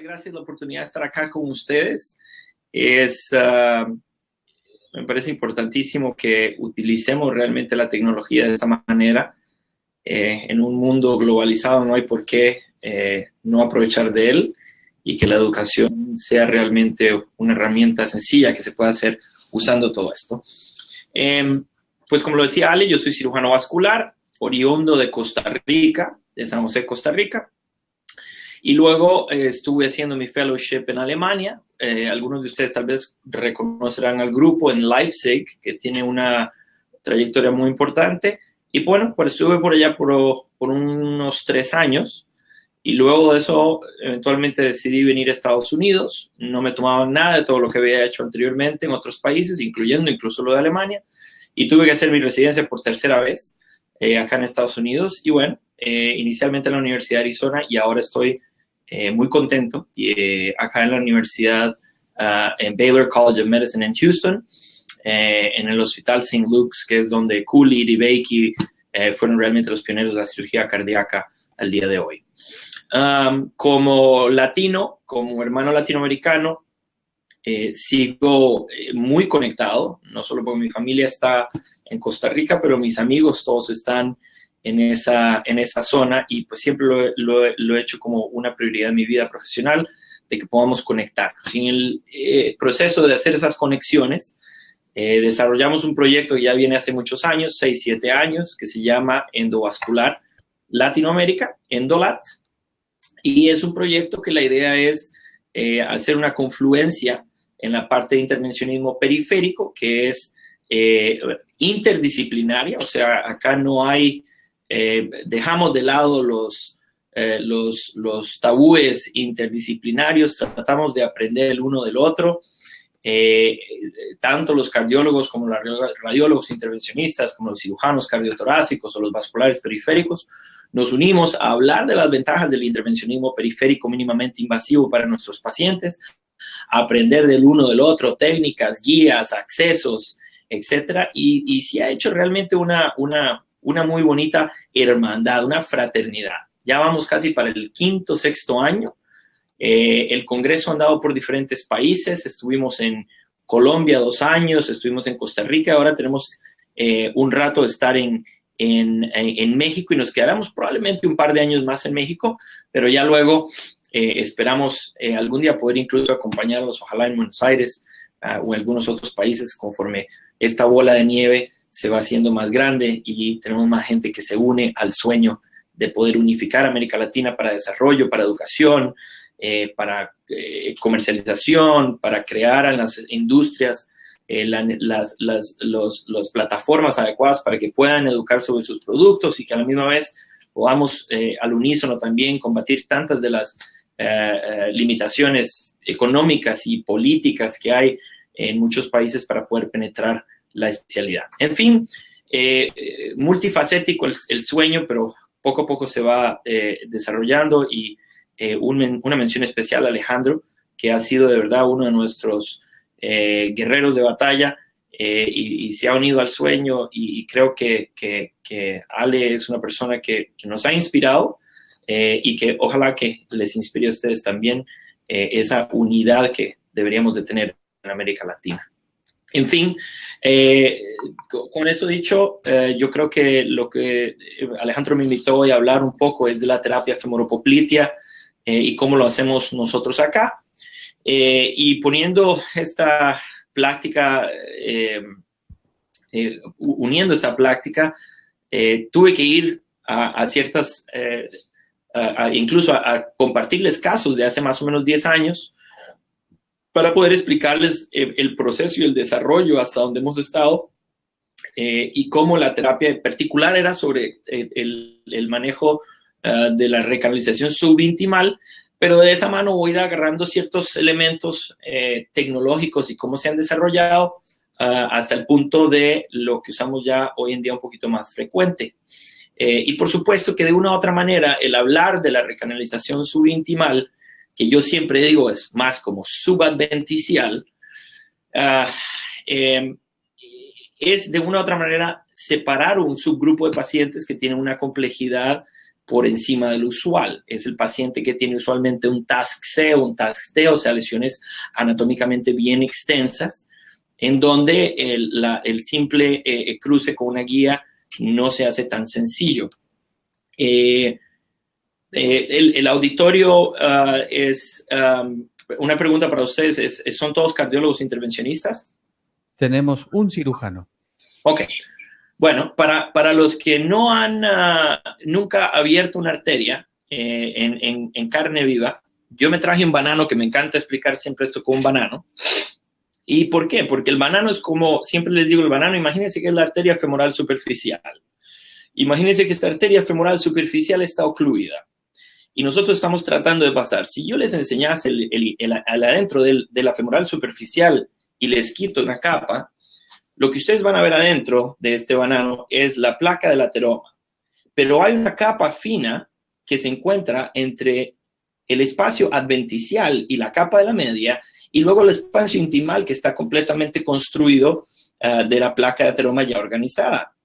Gracias la oportunidad de estar acá con ustedes. Me parece importantísimo que utilicemos realmente la tecnología de esta manera. En un mundo globalizado no hay por qué no aprovechar de él y que la educación sea realmente una herramienta sencilla que se pueda hacer usando todo esto. Pues como lo decía Ale, yo soy cirujano vascular, oriundo de Costa Rica, de San José, Costa Rica. Y luego estuve haciendo mi fellowship en Alemania. Algunos de ustedes tal vez reconocerán al grupo en Leipzig, que tiene una trayectoria muy importante. Y bueno, pues estuve por allá por unos 3 años. Y luego de eso, eventualmente decidí venir a Estados Unidos. No me tomaban nada de todo lo que había hecho anteriormente en otros países, incluyendo incluso lo de Alemania. Y tuve que hacer mi residencia por tercera vez acá en Estados Unidos. Y bueno, inicialmente en la Universidad de Arizona y ahora estoy muy contento acá en la universidad, en Baylor College of Medicine en Houston, en el Hospital St. Luke's, que es donde Cooley y Bakey fueron realmente los pioneros de la cirugía cardíaca al día de hoy. Como latino, como hermano latinoamericano, sigo muy conectado, no solo porque mi familia está en Costa Rica, pero mis amigos todos están en esa zona y pues siempre lo he hecho como una prioridad en mi vida profesional, de que podamos conectar. En el proceso de hacer esas conexiones, desarrollamos un proyecto que ya viene hace muchos años, 6, 7 años, que se llama Endovascular Latinoamérica, ENDOLAT, y es un proyecto que la idea es hacer una confluencia en la parte de intervencionismo periférico, que es interdisciplinaria, o sea, acá no hay, dejamos de lado los tabúes interdisciplinarios, tratamos de aprender el uno del otro, tanto los cardiólogos como los radiólogos intervencionistas, como los cirujanos cardiotorácicos o los vasculares periféricos, nos unimos a hablar de las ventajas del intervencionismo periférico mínimamente invasivo para nuestros pacientes, a aprender del uno del otro, técnicas, guías, accesos, etcétera, y se ha hecho realmente una muy bonita hermandad, una fraternidad. Ya vamos casi para el 5º, 6º año. El Congreso ha andado por diferentes países. Estuvimos en Colombia 2 años, estuvimos en Costa Rica, ahora tenemos un rato de estar en México y nos quedaremos probablemente un par de años más en México, pero ya luego esperamos algún día poder incluso acompañarlos, ojalá en Buenos Aires o en algunos otros países, conforme esta bola de nieve se va haciendo más grande y tenemos más gente que se une al sueño de poder unificar América Latina para desarrollo, para educación, para comercialización, para crear en las industrias las plataformas adecuadas para que puedan educar sobre sus productos y que a la misma vez podamos al unísono también combatir tantas de las limitaciones económicas y políticas que hay en muchos países para poder penetrar la especialidad. En fin, multifacético el sueño, pero poco a poco se va desarrollando y una mención especial a Alejandro, que ha sido de verdad uno de nuestros guerreros de batalla y se ha unido al sueño y creo que Ale es una persona que nos ha inspirado y que ojalá que les inspire a ustedes también esa unidad que deberíamos de tener en América Latina. En fin, con eso dicho, yo creo que lo que Alejandro me invitó hoy a hablar un poco es de la terapia femoropoplitea y cómo lo hacemos nosotros acá. Y poniendo esta práctica, uniendo esta práctica, tuve que ir a ciertas, incluso a compartirles casos de hace más o menos 10 años, para poder explicarles el proceso y el desarrollo hasta donde hemos estado y cómo la terapia en particular era sobre el manejo de la recanalización subintimal, pero de esa mano voy a ir agarrando ciertos elementos tecnológicos y cómo se han desarrollado hasta el punto de lo que usamos ya hoy en día un poquito más frecuente. Y por supuesto que de una u otra manera el hablar de la recanalización subintimal, que yo siempre digo es más como subadventicial, es de una u otra manera separar un subgrupo de pacientes que tienen una complejidad por encima del usual. Es el paciente que tiene usualmente un TASC-C o un TASC-D, o sea, lesiones anatómicamente bien extensas, en donde el simple cruce con una guía no se hace tan sencillo. El auditorio es una pregunta para ustedes. ¿Son todos cardiólogos intervencionistas? Tenemos un cirujano. Ok. Bueno, para los que no han nunca abierto una arteria en carne viva, yo me traje un banano, que me encanta explicar siempre esto con un banano. ¿Y por qué? Porque el banano es como, siempre les digo, el banano, imagínense que es la arteria femoral superficial. Imagínense que esta arteria femoral superficial está ocluida. Y nosotros estamos tratando de pasar. Si yo les enseñase el adentro de la femoral superficial y les quito una capa, lo que ustedes van a ver adentro de este banano es la placa del ateroma. Pero hay una capa fina que se encuentra entre el espacio adventicial y la capa de la media, y luego el espacio intimal que está completamente construido de la placa de ateroma ya organizada.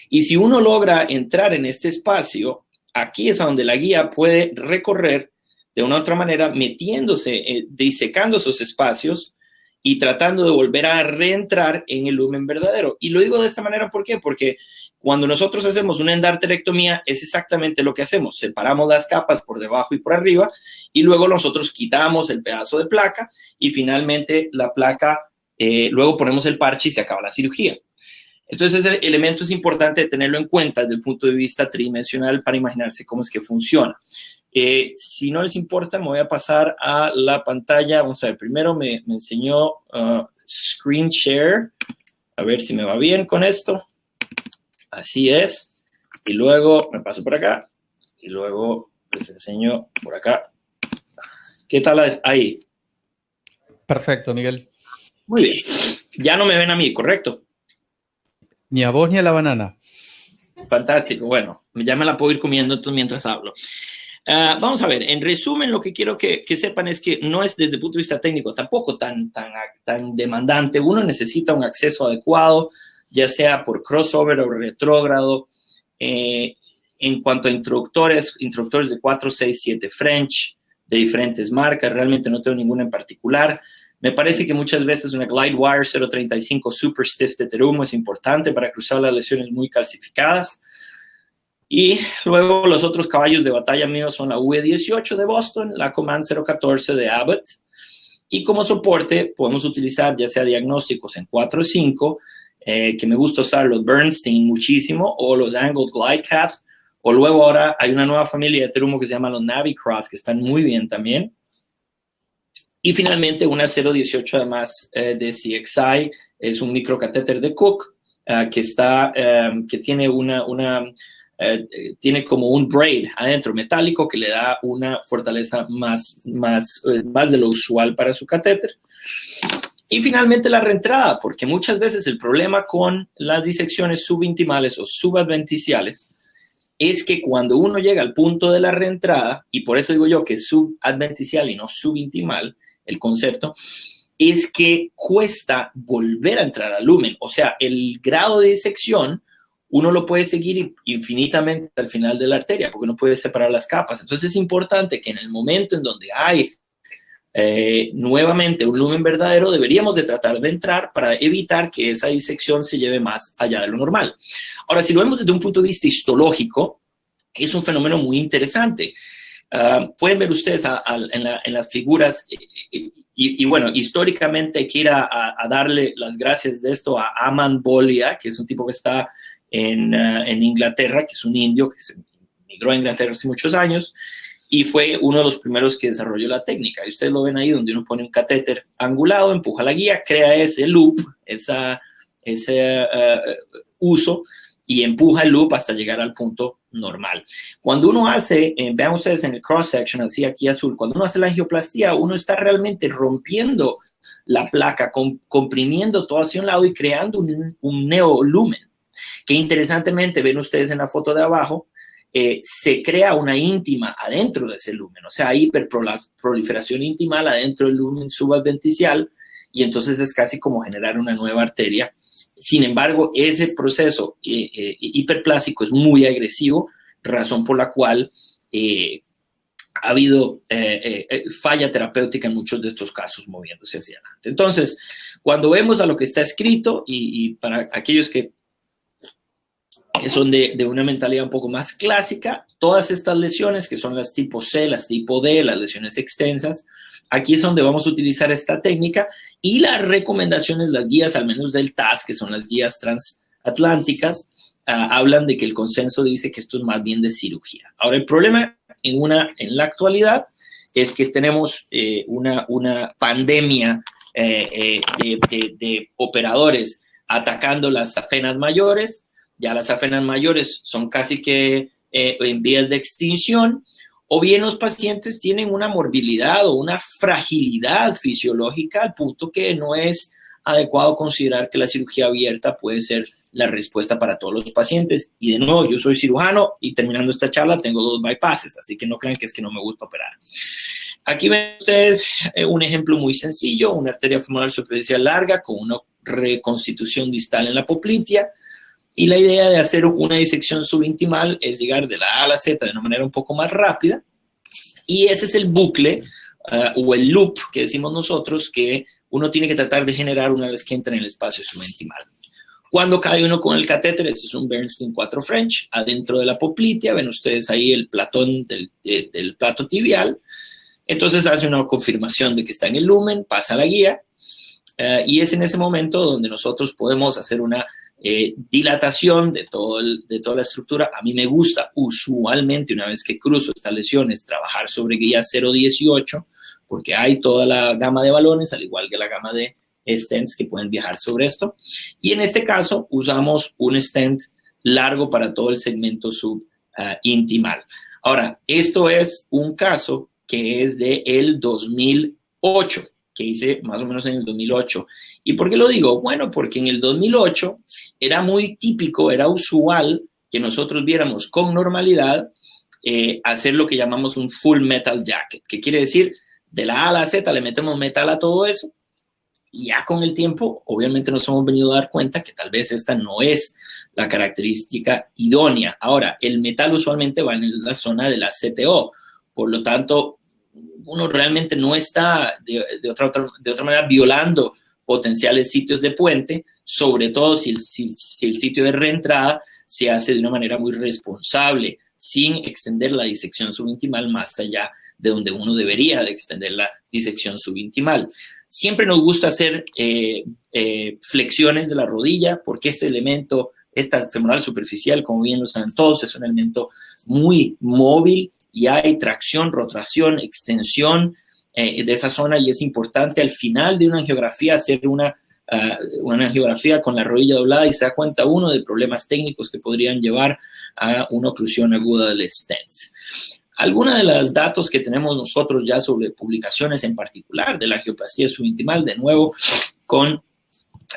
Y si uno logra entrar en este espacio, aquí es donde la guía puede recorrer de una u otra manera, metiéndose, disecando esos espacios y tratando de volver a reentrar en el lumen verdadero. Y lo digo de esta manera, ¿por qué? Porque cuando nosotros hacemos una endarterectomía, es exactamente lo que hacemos. Separamos las capas por debajo y por arriba, y luego nosotros quitamos el pedazo de placa, y finalmente la placa, luego ponemos el parche y se acaba la cirugía. Entonces, ese elemento es importante tenerlo en cuenta desde el punto de vista tridimensional para imaginarse cómo es que funciona. Si no les importa, me voy a pasar a la pantalla. Vamos a ver, primero me enseñó Screen Share. A ver si me va bien con esto. Así es. Y luego me paso por acá. Y luego les enseño por acá. ¿Qué tal ahí? Perfecto, Miguel. Muy bien. Ya no me ven a mí, ¿correcto? Ni a vos ni a la banana. Fantástico. Bueno, ya me la puedo ir comiendo entonces mientras hablo. Vamos a ver, en resumen, lo que quiero que sepan es que no es desde el punto de vista técnico tampoco tan demandante. Uno necesita un acceso adecuado, ya sea por crossover o retrógrado. En cuanto a introductores de 4, 6, 7 French, de diferentes marcas, realmente no tengo ninguna en particular. Me parece que muchas veces una Glidewire 0.35 Super Stiff de Terumo es importante para cruzar las lesiones muy calcificadas. Y luego los otros caballos de batalla míos son la UE18 de Boston, la Command 014 de Abbott. Y como soporte podemos utilizar ya sea diagnósticos en 4 o 5, que me gusta usar los Bernstein muchísimo, o los Angled Glidecraft, o luego ahora hay una nueva familia de Terumo que se llama los Navicross, que están muy bien también. Y finalmente una 0.18 además de CXI, es un microcatéter de Cook, que tiene tiene como un braid adentro metálico que le da una fortaleza más de lo usual para su catéter. Y finalmente la reentrada, porque muchas veces el problema con las disecciones subintimales o subadventiciales es que cuando uno llega al punto de la reentrada, y por eso digo yo que es subadventicial y no subintimal, el concepto, es que cuesta volver a entrar al lumen. O sea, el grado de disección uno lo puede seguir infinitamente al final de la arteria, porque uno puede separar las capas. Entonces es importante que en el momento en donde hay nuevamente un lumen verdadero, deberíamos de tratar de entrar para evitar que esa disección se lleve más allá de lo normal. Ahora, si lo vemos desde un punto de vista histológico, es un fenómeno muy interesante. Pueden ver ustedes en las figuras, y bueno, históricamente hay que ir a darle las gracias de esto a Aman Bolia, que es un tipo que está en Inglaterra, que es un indio que se migró a Inglaterra hace muchos años y fue uno de los primeros que desarrolló la técnica. Y ustedes lo ven ahí donde uno pone un catéter angulado, empuja la guía, crea ese loop, ese uso, y empuja el loop hasta llegar al punto normal. Cuando uno hace, vean ustedes en el cross-section, así aquí azul, cuando uno hace la angioplastía, uno está realmente rompiendo la placa, comprimiendo todo hacia un lado y creando un neolumen, que interesantemente ven ustedes en la foto de abajo, se crea una íntima adentro de ese lumen, o sea, hiperproliferación intimal adentro del lumen subadventicial, y entonces es casi como generar una nueva arteria. Sin embargo, ese proceso hiperplásico es muy agresivo, razón por la cual ha habido falla terapéutica en muchos de estos casos moviéndose hacia adelante. Entonces, cuando vemos a lo que está escrito, y para aquellos que son de una mentalidad un poco más clásica, todas estas lesiones que son las tipo C, las tipo D, las lesiones extensas, aquí es donde vamos a utilizar esta técnica, y las recomendaciones, las guías, al menos del TAS, que son las guías transatlánticas, hablan de que el consenso dice que esto es más bien de cirugía. Ahora, el problema en la actualidad es que tenemos una pandemia de operadores atacando las afenas mayores. Ya las afenas mayores son casi que en vías de extinción, o bien los pacientes tienen una morbilidad o una fragilidad fisiológica al punto que no es adecuado considerar que la cirugía abierta puede ser la respuesta para todos los pacientes. Y de nuevo, yo soy cirujano y terminando esta charla tengo 2 bypasses, así que no crean que es que no me gusta operar. Aquí ven ustedes un ejemplo muy sencillo, una arteria femoral superficial larga con una reconstitución distal en la poplitea. Y la idea de hacer una disección subintimal es llegar de la A a la Z de una manera un poco más rápida. Y ese es el bucle o el loop que decimos nosotros que uno tiene que tratar de generar una vez que entra en el espacio subintimal. Cuando cae uno con el catéter, este es un Bernstein 4 French, adentro de la poplitea, ven ustedes ahí el platón del plato tibial. Entonces hace una confirmación de que está en el lumen, pasa la guía, y es en ese momento donde nosotros podemos hacer una dilatación de toda la estructura. A mí me gusta usualmente, una vez que cruzo estas lesiones, trabajar sobre guía 0.18, porque hay toda la gama de balones, al igual que la gama de stents que pueden viajar sobre esto. Y en este caso usamos un stent largo para todo el segmento subintimal. Ahora, esto es un caso que es del 2008, que hice más o menos en el 2008. ¿Y por qué lo digo? Bueno, porque en el 2008 era muy típico, era usual que nosotros viéramos con normalidad hacer lo que llamamos un full metal jacket, que quiere decir de la A a la Z le metemos metal a todo eso, y ya con el tiempo obviamente nos hemos venido a dar cuenta que tal vez esta no es la característica idónea. Ahora, el metal usualmente va en la zona de la CTO, por lo tanto, uno realmente no está de otra manera violando potenciales sitios de puente, sobre todo si el sitio de reentrada se hace de una manera muy responsable, sin extender la disección subintimal más allá de donde uno debería de extender la disección subintimal. Siempre nos gusta hacer flexiones de la rodilla, porque este elemento, esta femoral superficial, como bien lo saben todos, es un elemento muy móvil y hay tracción, rotación, extensión de esa zona, y es importante al final de una angiografía hacer una angiografía con la rodilla doblada y se da cuenta uno de problemas técnicos que podrían llevar a una oclusión aguda del stent. Algunos de los datos que tenemos nosotros ya sobre publicaciones en particular de la angioplastía subintimal, de nuevo con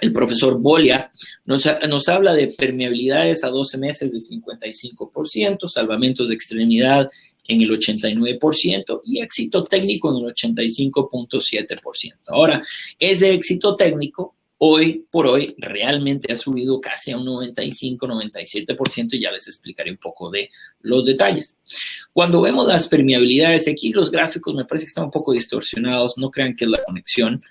el profesor Bolia, nos habla de permeabilidades a 12 meses de 55%, salvamentos de extremidad en el 89% y éxito técnico en el 85.7%. Ahora, ese éxito técnico hoy por hoy realmente ha subido casi a un 95-97% y ya les explicaré un poco de los detalles. Cuando vemos las permeabilidades, aquí los gráficos me parece que están un poco distorsionados, no crean que es la conexión,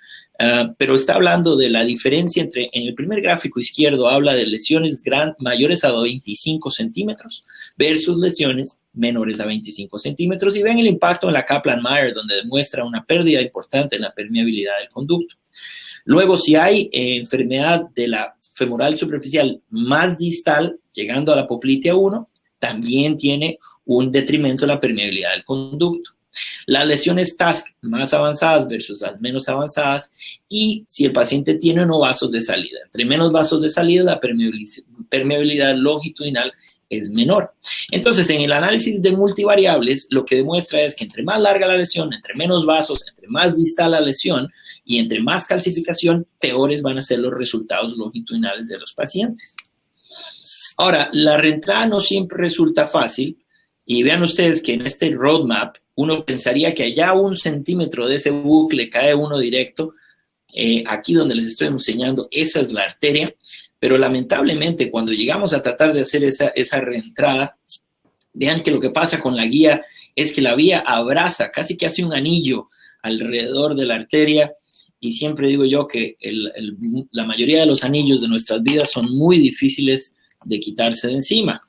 pero está hablando de la diferencia entre, en el primer gráfico izquierdo habla de lesiones mayores a 25 centímetros versus lesiones menores a 25 centímetros y ven el impacto en la Kaplan-Meier donde demuestra una pérdida importante en la permeabilidad del conducto. Luego, si hay enfermedad de la femoral superficial más distal, llegando a la poplitea 1, también tiene un detrimento en la permeabilidad del conducto. Las lesiones TASC más avanzadas versus las menos avanzadas, y si el paciente tiene no vasos de salida. Entre menos vasos de salida, la permeabilidad longitudinal es menor. Entonces, en el análisis de multivariables, lo que demuestra es que entre más larga la lesión, entre menos vasos, entre más distal la lesión y entre más calcificación, peores van a ser los resultados longitudinales de los pacientes. Ahora, la reentrada no siempre resulta fácil y vean ustedes que en este roadmap uno pensaría que allá 1 centímetro de ese bucle cae uno directo. Aquí donde les estoy enseñando, esa es la arteria. Pero lamentablemente cuando llegamos a tratar de hacer esa reentrada, Vean que lo que pasa con la guía es que la vía abraza, casi que hace un anillo alrededor de la arteria, y siempre digo yo que la mayoría de los anillos de nuestras vidas son muy difíciles de quitarse de encima.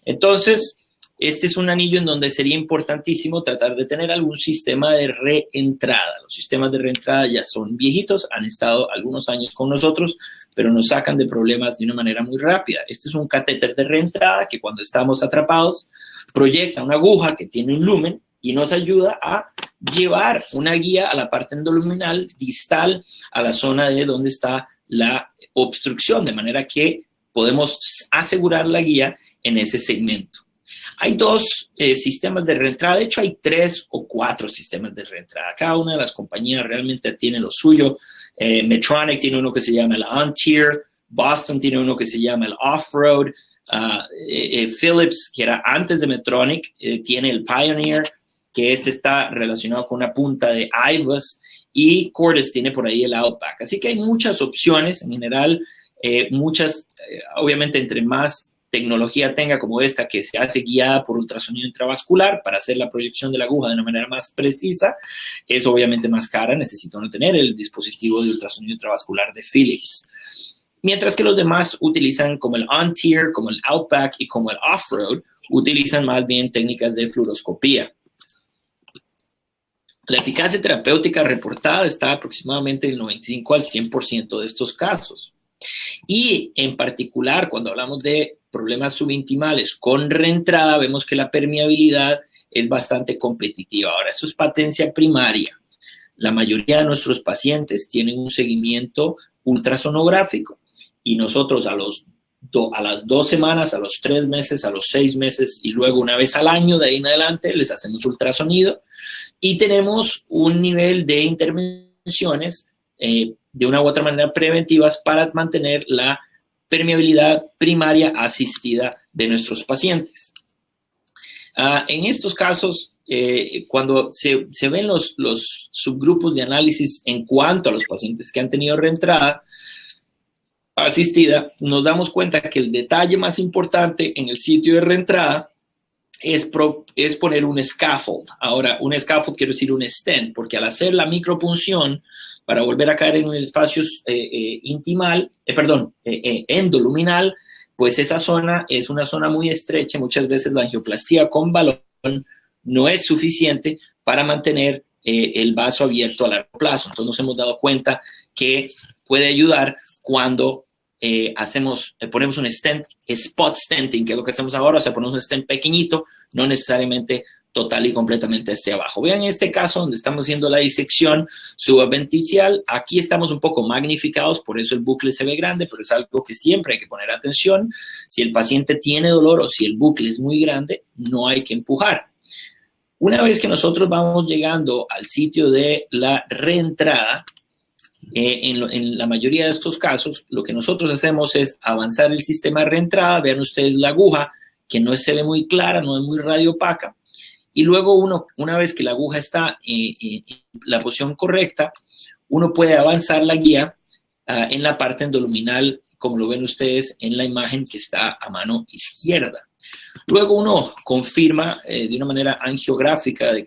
Entonces, este es un anillo en donde sería importantísimo tratar de tener algún sistema de reentrada. Los sistemas de reentrada ya son viejitos, han estado algunos años con nosotros, pero nos sacan de problemas de una manera muy rápida. Este es un catéter de reentrada que cuando estamos atrapados proyecta una aguja que tiene un lumen y nos ayuda a llevar una guía a la parte endoluminal distal, a la zona de donde está la obstrucción, de manera que podemos asegurar la guía en ese segmento. Hay dos sistemas de reentrada, de hecho hay 3 o 4 sistemas de reentrada. Cada una de las compañías realmente tiene lo suyo. Medtronic tiene uno que se llama el On-Tier, Boston tiene uno que se llama el Off-Road, Philips, que era antes de Medtronic, tiene el Pioneer, que está relacionado con una punta de IVUS, y Cordis tiene por ahí el Outback. Así que hay muchas opciones en general, obviamente entre más tecnología tenga como esta que se hace guiada por ultrasonido intravascular para hacer la proyección de la aguja de una manera más precisa, es obviamente más cara, necesita uno tener el dispositivo de ultrasonido intravascular de Philips. Mientras que los demás utilizan como el On-Tier, como el Outback y como el Off-Road, utilizan más bien técnicas de fluoroscopía. La eficacia terapéutica reportada está aproximadamente del 95 al 100% de estos casos. Y en particular, cuando hablamos de problemas subintimales con reentrada, vemos que la permeabilidad es bastante competitiva. Ahora, esto es patencia primaria. La mayoría de nuestros pacientes tienen un seguimiento ultrasonográfico y nosotros a las 2 semanas, a los 3 meses, a los 6 meses y luego una vez al año de ahí en adelante les hacemos ultrasonido y tenemos un nivel de intervenciones de una u otra manera preventivas para mantener la permeabilidad primaria asistida de nuestros pacientes. En estos casos, cuando se ven los subgrupos de análisis en cuanto a los pacientes que han tenido reentrada asistida, nos damos cuenta que el detalle más importante en el sitio de reentrada es poner un scaffold. Ahora, un scaffold quiero decir un stent, porque al hacer la micropunción para volver a caer en un espacio endoluminal, pues esa zona es una zona muy estrecha. Muchas veces la angioplastía con balón no es suficiente para mantener el vaso abierto a largo plazo. Entonces nos hemos dado cuenta que puede ayudar cuando ponemos un stent, spot stenting, que es lo que hacemos ahora, o sea, ponemos un stent pequeñito, no necesariamente total y completamente hacia abajo. Vean en este caso donde estamos haciendo la disección subadventicial, aquí estamos un poco magnificados, por eso el bucle se ve grande, pero es algo que siempre hay que poner atención. Si el paciente tiene dolor o si el bucle es muy grande, no hay que empujar. Una vez que nosotros vamos llegando al sitio de la reentrada, en la mayoría de estos casos, lo que nosotros hacemos es avanzar el sistema de reentrada. Vean ustedes la aguja, que no se ve muy clara, no es muy radiopaca. Y luego una vez que la aguja está en la posición correcta, uno puede avanzar la guía en la parte endoluminal, como lo ven ustedes en la imagen que está a mano izquierda. Luego uno confirma de una manera angiográfica desde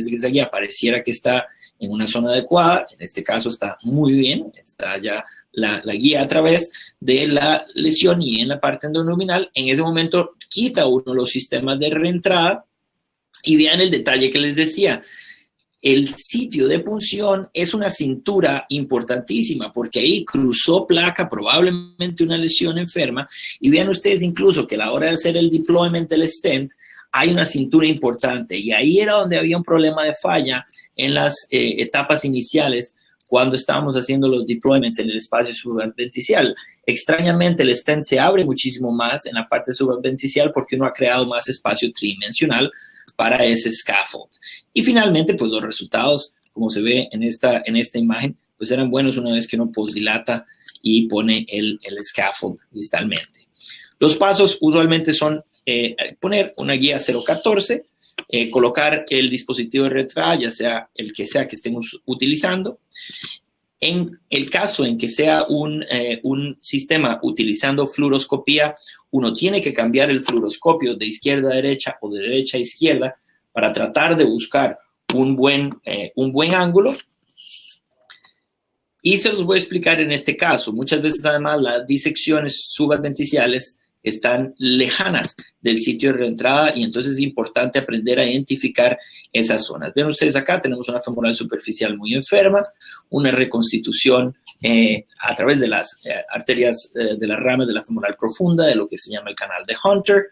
que esa guía pareciera que está en una zona adecuada. En este caso está muy bien, está ya la guía a través de la lesión y en la parte endoluminal. En ese momento quita uno los sistemas de reentrada y vean el detalle que les decía. El sitio de punción es una cintura importantísima porque ahí cruzó placa, probablemente una lesión enferma. Y vean ustedes incluso que a la hora de hacer el deployment del stent hay una cintura importante. Y ahí era donde había un problema de falla en las etapas iniciales cuando estábamos haciendo los deployments en el espacio subadventicial. Extrañamente el stent se abre muchísimo más en la parte subadventicial porque uno ha creado más espacio tridimensional para ese scaffold. Y finalmente, pues los resultados, como se ve en esta imagen, pues eran buenos una vez que uno posdilata y pone el scaffold distalmente. Los pasos usualmente son poner una guía 014, colocar el dispositivo de reentrada, ya sea el que sea que estemos utilizando, En el caso en que sea un sistema utilizando fluoroscopía, uno tiene que cambiar el fluoroscopio de izquierda a derecha o de derecha a izquierda para tratar de buscar un buen ángulo. Y se los voy a explicar en este caso. Muchas veces, además, las disecciones subadventiciales están lejanas del sitio de reentrada y entonces es importante aprender a identificar esas zonas. Ven ustedes acá, tenemos una femoral superficial muy enferma, una reconstitución a través de las arterias de las ramas de la femoral profunda, de lo que se llama el canal de Hunter,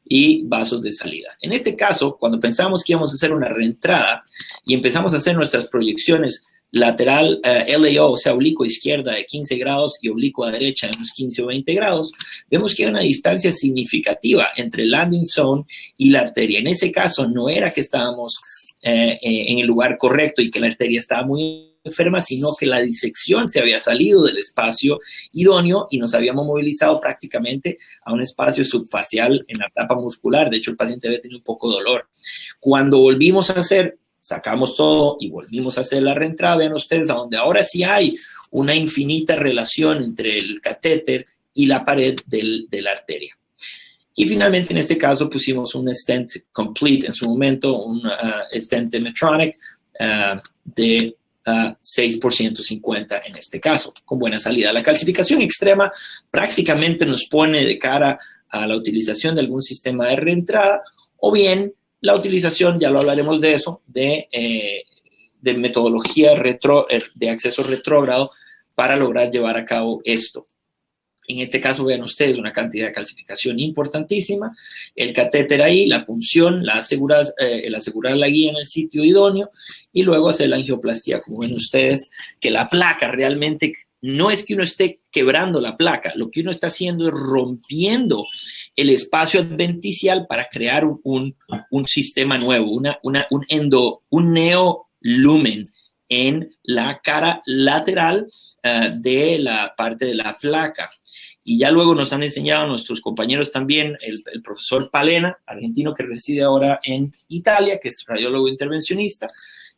y vasos de salida. En este caso, cuando pensamos que íbamos a hacer una reentrada y empezamos a hacer nuestras proyecciones lateral LAO, o sea, oblicuo izquierda de 15 grados y oblicuo a derecha de unos 15 o 20 grados, vemos que hay una distancia significativa entre el landing zone y la arteria. En ese caso, no era que estábamos en el lugar correcto y que la arteria estaba muy enferma, sino que la disección se había salido del espacio idóneo y nos habíamos movilizado prácticamente a un espacio subfacial en la tapa muscular. De hecho, el paciente había tenido un poco de dolor. Cuando volvimos a hacer, sacamos todo y volvimos a hacer la reentrada, vean ustedes, a donde ahora sí hay una infinita relación entre el catéter y la pared de la arteria. Y finalmente, en este caso, pusimos un stent complete en su momento, un stent de Medtronic de 6x150 en este caso, con buena salida. La calcificación extrema prácticamente nos pone de cara a la utilización de algún sistema de reentrada o bien la utilización, ya lo hablaremos de eso, de metodología de acceso retrógrado para lograr llevar a cabo esto. En este caso, vean ustedes una cantidad de calcificación importantísima, el catéter ahí, la punción, el asegurar la guía en el sitio idóneo y luego hacer la angioplastía. Como ven ustedes, que la placa realmente no es que uno esté quebrando la placa, lo que uno está haciendo es rompiendo el espacio adventicial para crear un sistema nuevo, un neolumen en la cara lateral de la parte de la placa. Y ya luego nos han enseñado nuestros compañeros también, el profesor Palena, argentino que reside ahora en Italia, que es radiólogo intervencionista,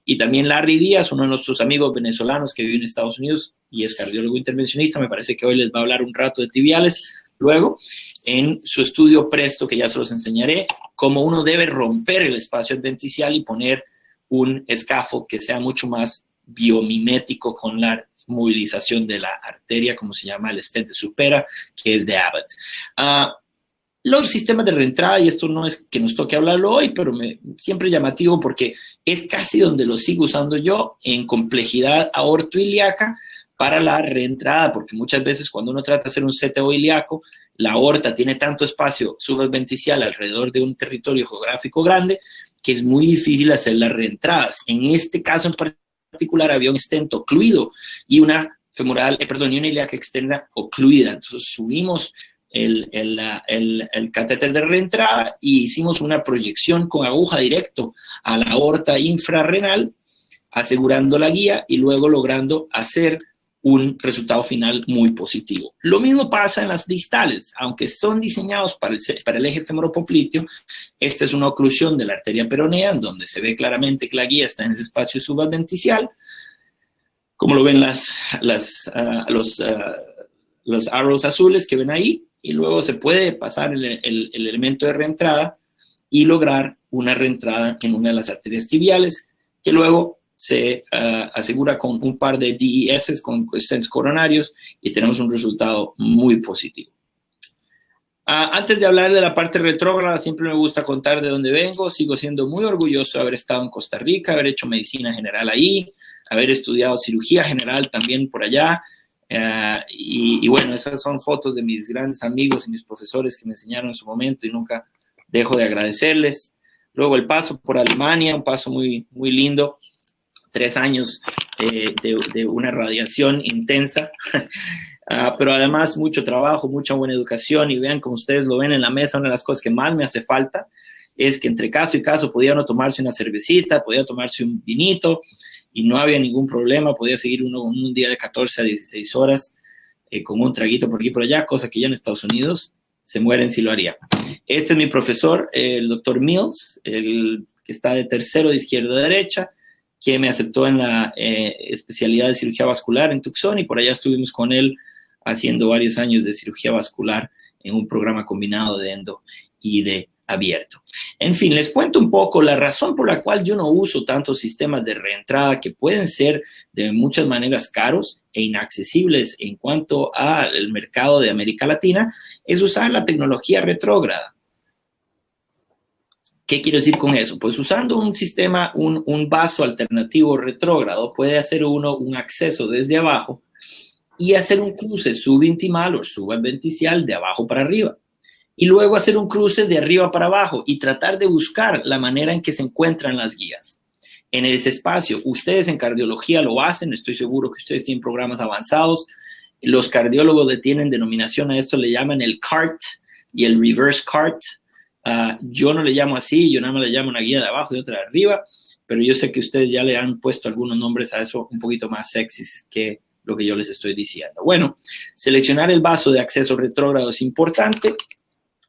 y también Larry Díaz, uno de nuestros amigos venezolanos que vive en Estados Unidos y es cardiólogo intervencionista. Me parece que hoy les va a hablar un rato de tibiales. Luego, en su estudio Presto, que ya se los enseñaré, cómo uno debe romper el espacio adventicial y poner un scaffold que sea mucho más biomimético con la movilización de la arteria, como se llama el stent de Supera, que es de Abbott. Los sistemas de reentrada, y esto no es que nos toque hablarlo hoy, pero siempre llamativo porque es casi donde lo sigo usando yo en complejidad aortoilíaca para la reentrada, porque muchas veces cuando uno trata de hacer un CTO ilíaco, la aorta tiene tanto espacio subadventicial alrededor de un territorio geográfico grande que es muy difícil hacer las reentradas. En este caso en particular había un stent ocluido y una femoral, y una ilíaca externa ocluida. Entonces subimos el catéter de reentrada y hicimos una proyección con aguja directo a la aorta infrarrenal, asegurando la guía y luego logrando hacer un resultado final muy positivo. Lo mismo pasa en las distales, aunque son diseñados para el eje femoropopliteo. Esta es una oclusión de la arteria peronea, en donde se ve claramente que la guía está en ese espacio subadventicial, como lo ven los arrows azules que ven ahí, y luego se puede pasar el elemento de reentrada y lograr una reentrada en una de las arterias tibiales, que luego se asegura con un par de DES, con stents coronarios, y tenemos un resultado muy positivo. Antes de hablar de la parte retrógrada, siempre me gusta contar de dónde vengo. Sigo siendo muy orgulloso de haber estado en Costa Rica, haber hecho medicina general ahí, haber estudiado cirugía general también por allá. Y bueno, esas son fotos de mis grandes amigos y mis profesores que me enseñaron en su momento y nunca dejo de agradecerles. Luego el paso por Alemania, un paso muy, muy lindo. 3 años de una radiación intensa, pero además mucho trabajo, mucha buena educación, y vean, como ustedes lo ven en la mesa, una de las cosas que más me hace falta es que entre caso y caso podía uno tomarse una cervecita, podía tomarse un vinito y no había ningún problema, podía seguir uno un día de 14 a 16 horas con un traguito por aquí y por allá, cosa que ya en Estados Unidos se mueren si lo haría. Este es mi profesor, el doctor Mills, el que está de tercero de izquierda a derecha, que me aceptó en la especialidad de cirugía vascular en Tucson, y por allá estuvimos con él haciendo varios años de cirugía vascular en un programa combinado de endo y de abierto. En fin, les cuento un poco la razón por la cual yo no uso tantos sistemas de reentrada que pueden ser de muchas maneras caros e inaccesibles en cuanto al mercado de América Latina, es usar la tecnología retrógrada. ¿Qué quiero decir con eso? Pues usando un sistema, un vaso alternativo retrógrado, puede hacer uno un acceso desde abajo y hacer un cruce subintimal o subadventicial de abajo para arriba. Y luego hacer un cruce de arriba para abajo y tratar de buscar la manera en que se encuentran las guías en ese espacio. Ustedes en cardiología lo hacen, estoy seguro que ustedes tienen programas avanzados. Los cardiólogos le tienen denominación a esto, le llaman el CART y el reverse CART. Yo no le llamo así, yo nada más le llamo una guía de abajo y otra de arriba, pero yo sé que ustedes ya le han puesto algunos nombres a eso un poquito más sexys que lo que yo les estoy diciendo. Bueno, seleccionar el vaso de acceso retrógrado es importante.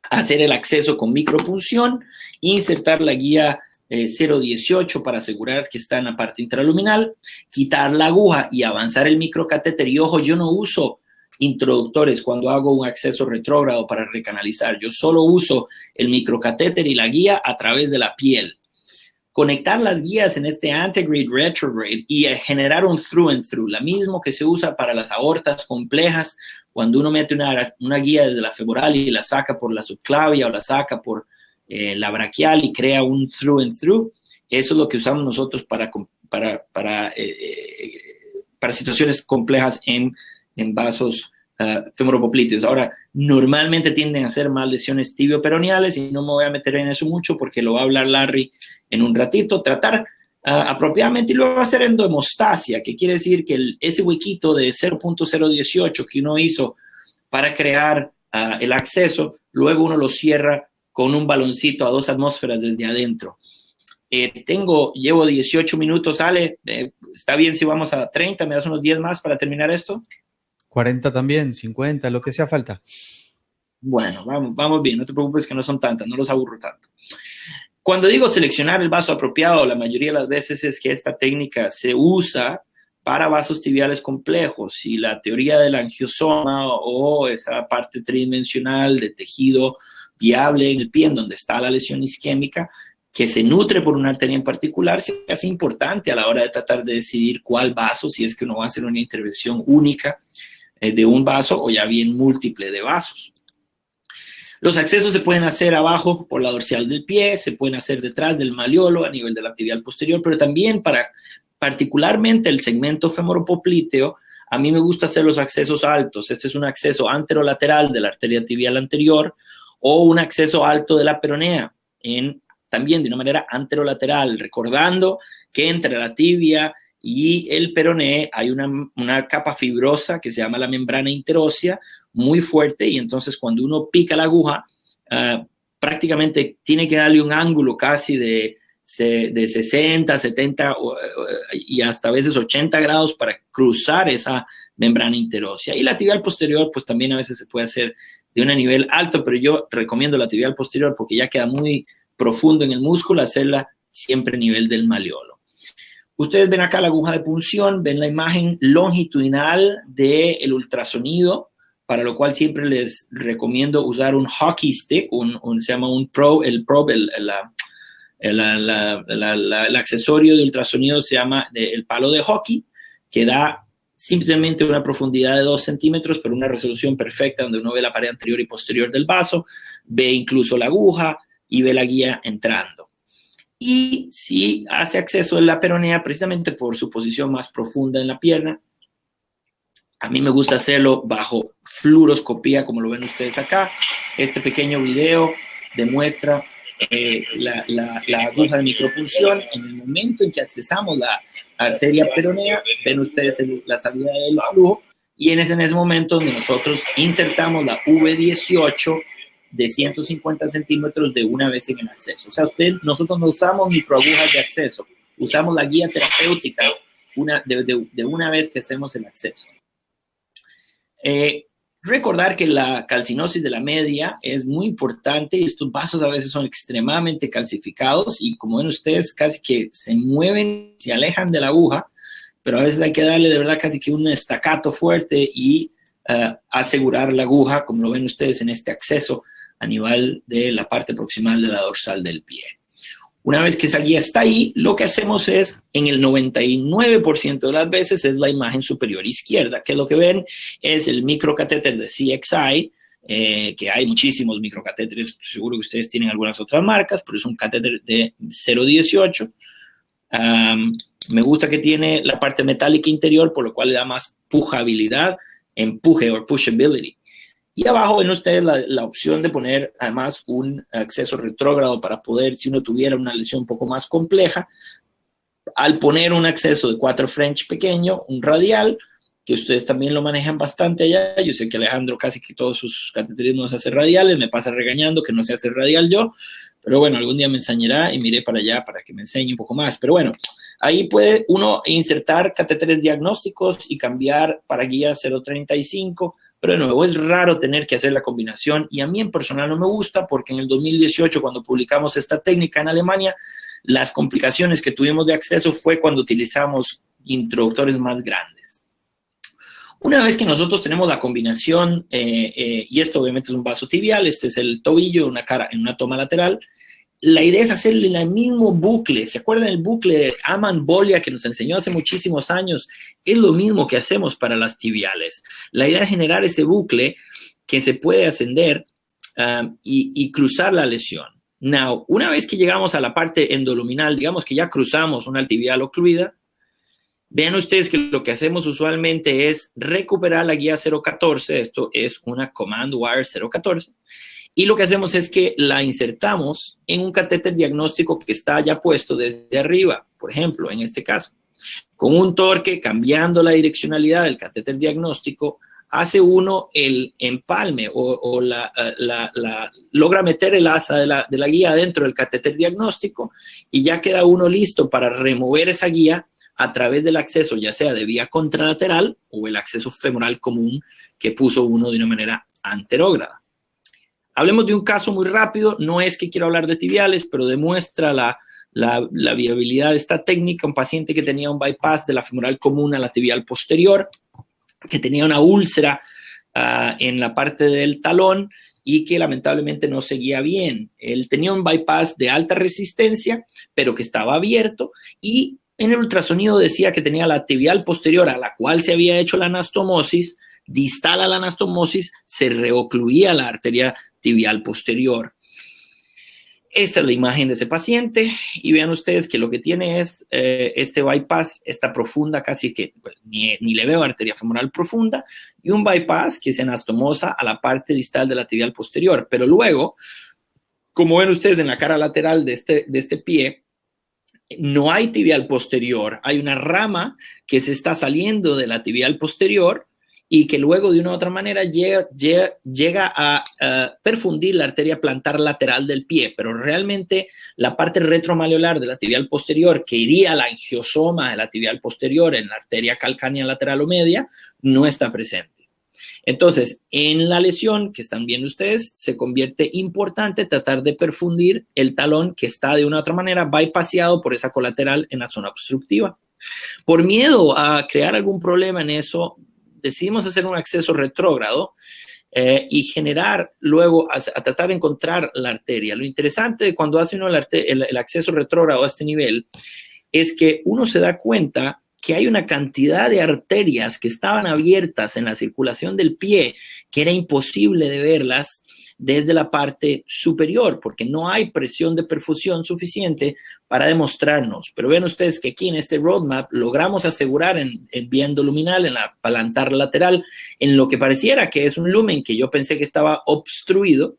Hacer el acceso con micropunción, insertar la guía 018 para asegurar que está en la parte intraluminal, quitar la aguja y avanzar el microcatéter. Y ojo, yo no uso introductores cuando hago un acceso retrógrado para recanalizar. Yo solo uso el microcatéter y la guía a través de la piel. Conectar las guías en este antegrade, retrograde y generar un through and through, la misma que se usa para las aortas complejas, cuando uno mete una guía desde la femoral y la saca por la subclavia o la saca por la braquial y crea un through and through. Eso es lo que usamos nosotros para situaciones complejas en vasos femoropoplíteos. Ahora, normalmente tienden a ser más lesiones tibioperoneales y no me voy a meter en eso mucho porque lo va a hablar Larry en un ratito. Tratar apropiadamente y luego hacer endohemostasia, que quiere decir que ese huequito de 0.018 que uno hizo para crear el acceso, luego uno lo cierra con un baloncito a 2 atmósferas desde adentro. Llevo 18 minutos, Ale, ¿está bien si vamos a 30? ¿Me das unos 10 más para terminar esto? 40 también, 50, lo que sea falta. Bueno, vamos bien, no te preocupes que no son tantas, no los aburro tanto. Cuando digo seleccionar el vaso apropiado, la mayoría de las veces es que esta técnica se usa para vasos tibiales complejos y la teoría del angiosoma o esa parte tridimensional de tejido viable en el pie, en donde está la lesión isquémica, que se nutre por una arteria en particular, se hace importante a la hora de tratar de decidir cuál vaso, si es que uno va a hacer una intervención única de un vaso o ya bien múltiple de vasos. Los accesos se pueden hacer abajo por la dorsal del pie, se pueden hacer detrás del maleolo a nivel de la tibial posterior, pero también para particularmente el segmento femoropoplíteo, a mí me gusta hacer los accesos altos. Este es un acceso anterolateral de la arteria tibial anterior o un acceso alto de la peronea, también de una manera anterolateral, recordando que entre la tibia y el peroné hay una capa fibrosa que se llama la membrana interósea, muy fuerte, y entonces cuando uno pica la aguja, prácticamente tiene que darle un ángulo casi de 60, 70 y hasta a veces 80 grados para cruzar esa membrana interósea. Y la tibial posterior, pues también a veces se puede hacer de un nivel alto, pero yo recomiendo la tibial posterior porque ya queda muy profundo en el músculo, hacerla siempre a nivel del maleolo. Ustedes ven acá la aguja de punción, ven la imagen longitudinal del ultrasonido, para lo cual siempre les recomiendo usar un hockey stick, se llama un probe, el accesorio de ultrasonido se llama el palo de hockey, que da simplemente una profundidad de 2 centímetros, pero una resolución perfecta donde uno ve la pared anterior y posterior del vaso, ve incluso la aguja y ve la guía entrando. Y si hace acceso en la peronea, precisamente por su posición más profunda en la pierna, a mí me gusta hacerlo bajo fluoroscopía, como lo ven ustedes acá. Este pequeño video demuestra la aguja de micropunción. En el momento en que accesamos la arteria peronea, ven ustedes la salida del flujo, y en ese momento donde nosotros insertamos la V18 de 150 centímetros de una vez en el acceso. O sea, nosotros no usamos microagujas de acceso, usamos la guía terapéutica de una vez que hacemos el acceso. Recordar que la calcinosis de la media es muy importante y estos vasos a veces son extremadamente calcificados y como ven ustedes casi que se mueven, se alejan de la aguja, pero a veces hay que darle de verdad casi que un estacato fuerte y asegurar la aguja, como lo ven ustedes en este acceso a nivel de la parte proximal de la dorsal del pie. Una vez que esa guía está ahí, lo que hacemos es, en el 99% de las veces, es la imagen superior izquierda, que lo que ven es el microcatéter de CXI, que hay muchísimos microcatéteres, seguro que ustedes tienen algunas otras marcas, pero es un catéter de 0.18. Me gusta que tiene la parte metálica interior, por lo cual le da más pujabilidad, empuje o pushability. Y abajo ven ustedes la opción de poner además un acceso retrógrado para poder, si uno tuviera una lesión un poco más compleja, al poner un acceso de 4 French pequeño, un radial, que ustedes también lo manejan bastante allá. Yo sé que Alejandro casi que todos sus catéteres no se hace radiales, me pasa regañando que no se hace radial yo, pero bueno, algún día me enseñará y miré para allá para que me enseñe un poco más. Pero bueno, ahí puede uno insertar catéteres diagnósticos y cambiar para guía 0.35, pero de nuevo es raro tener que hacer la combinación y a mí en personal no me gusta porque en el 2018 cuando publicamos esta técnica en Alemania, las complicaciones que tuvimos de acceso fue cuando utilizamos introductores más grandes. Una vez que nosotros tenemos la combinación, y esto obviamente es un vaso tibial, este es el tobillo en una toma lateral, la idea es hacerle el mismo bucle. ¿Se acuerdan el bucle de Aman Bolia que nos enseñó hace muchísimos años? Es lo mismo que hacemos para las tibiales. La idea es generar ese bucle que se puede ascender y cruzar la lesión. Now, una vez que llegamos a la parte endoluminal, digamos que ya cruzamos una tibial ocluida, vean ustedes que lo que hacemos usualmente es recuperar la guía 0.14, esto es una Command Wire 0.14, y lo que hacemos es que la insertamos en un catéter diagnóstico que está ya puesto desde arriba, por ejemplo, en este caso. Con un torque, cambiando la direccionalidad del catéter diagnóstico, hace uno el empalme o logra meter el asa de la guía dentro del catéter diagnóstico y ya queda uno listo para remover esa guía a través del acceso, ya sea de vía contralateral o el acceso femoral común que puso uno de una manera anterógrada. Hablemos de un caso muy rápido, no es que quiero hablar de tibiales, pero demuestra la viabilidad de esta técnica. Un paciente que tenía un bypass de la femoral común a la tibial posterior, que tenía una úlcera en la parte del talón y que lamentablemente no seguía bien. Él tenía un bypass de alta resistencia, pero que estaba abierto y en el ultrasonido decía que tenía la tibial posterior a la cual se había hecho la anastomosis, distal a la anastomosis, se reocluía la arteria tibial posterior. Esta es la imagen de ese paciente y vean ustedes que lo que tiene es este bypass, esta profunda, casi que pues, ni le veo arteria femoral profunda, y un bypass que se anastomosa a la parte distal de la tibial posterior. Pero luego, como ven ustedes en la cara lateral de este pie, no hay tibial posterior, hay una rama que se está saliendo de la tibial posterior y que luego de una u otra manera llega a perfundir la arteria plantar lateral del pie, pero realmente la parte retromaleolar de la tibial posterior que iría al angiosoma de la tibial posterior en la arteria calcánea lateral o media no está presente. Entonces, en la lesión que están viendo ustedes, se convierte importante tratar de perfundir el talón que está de una u otra manera bypaseado por esa colateral en la zona obstructiva. Por miedo a crear algún problema en eso, decidimos hacer un acceso retrógrado y generar luego, a tratar de encontrar la arteria. Lo interesante de cuando hace uno el acceso retrógrado a este nivel es que uno se da cuenta que hay una cantidad de arterias que estaban abiertas en la circulación del pie que era imposible de verlas desde la parte superior porque no hay presión de perfusión suficiente para demostrarnos. Pero ven ustedes que aquí en este roadmap logramos asegurar en vía endoluminal, en la plantar lateral, en lo que pareciera que es un lumen que yo pensé que estaba obstruido,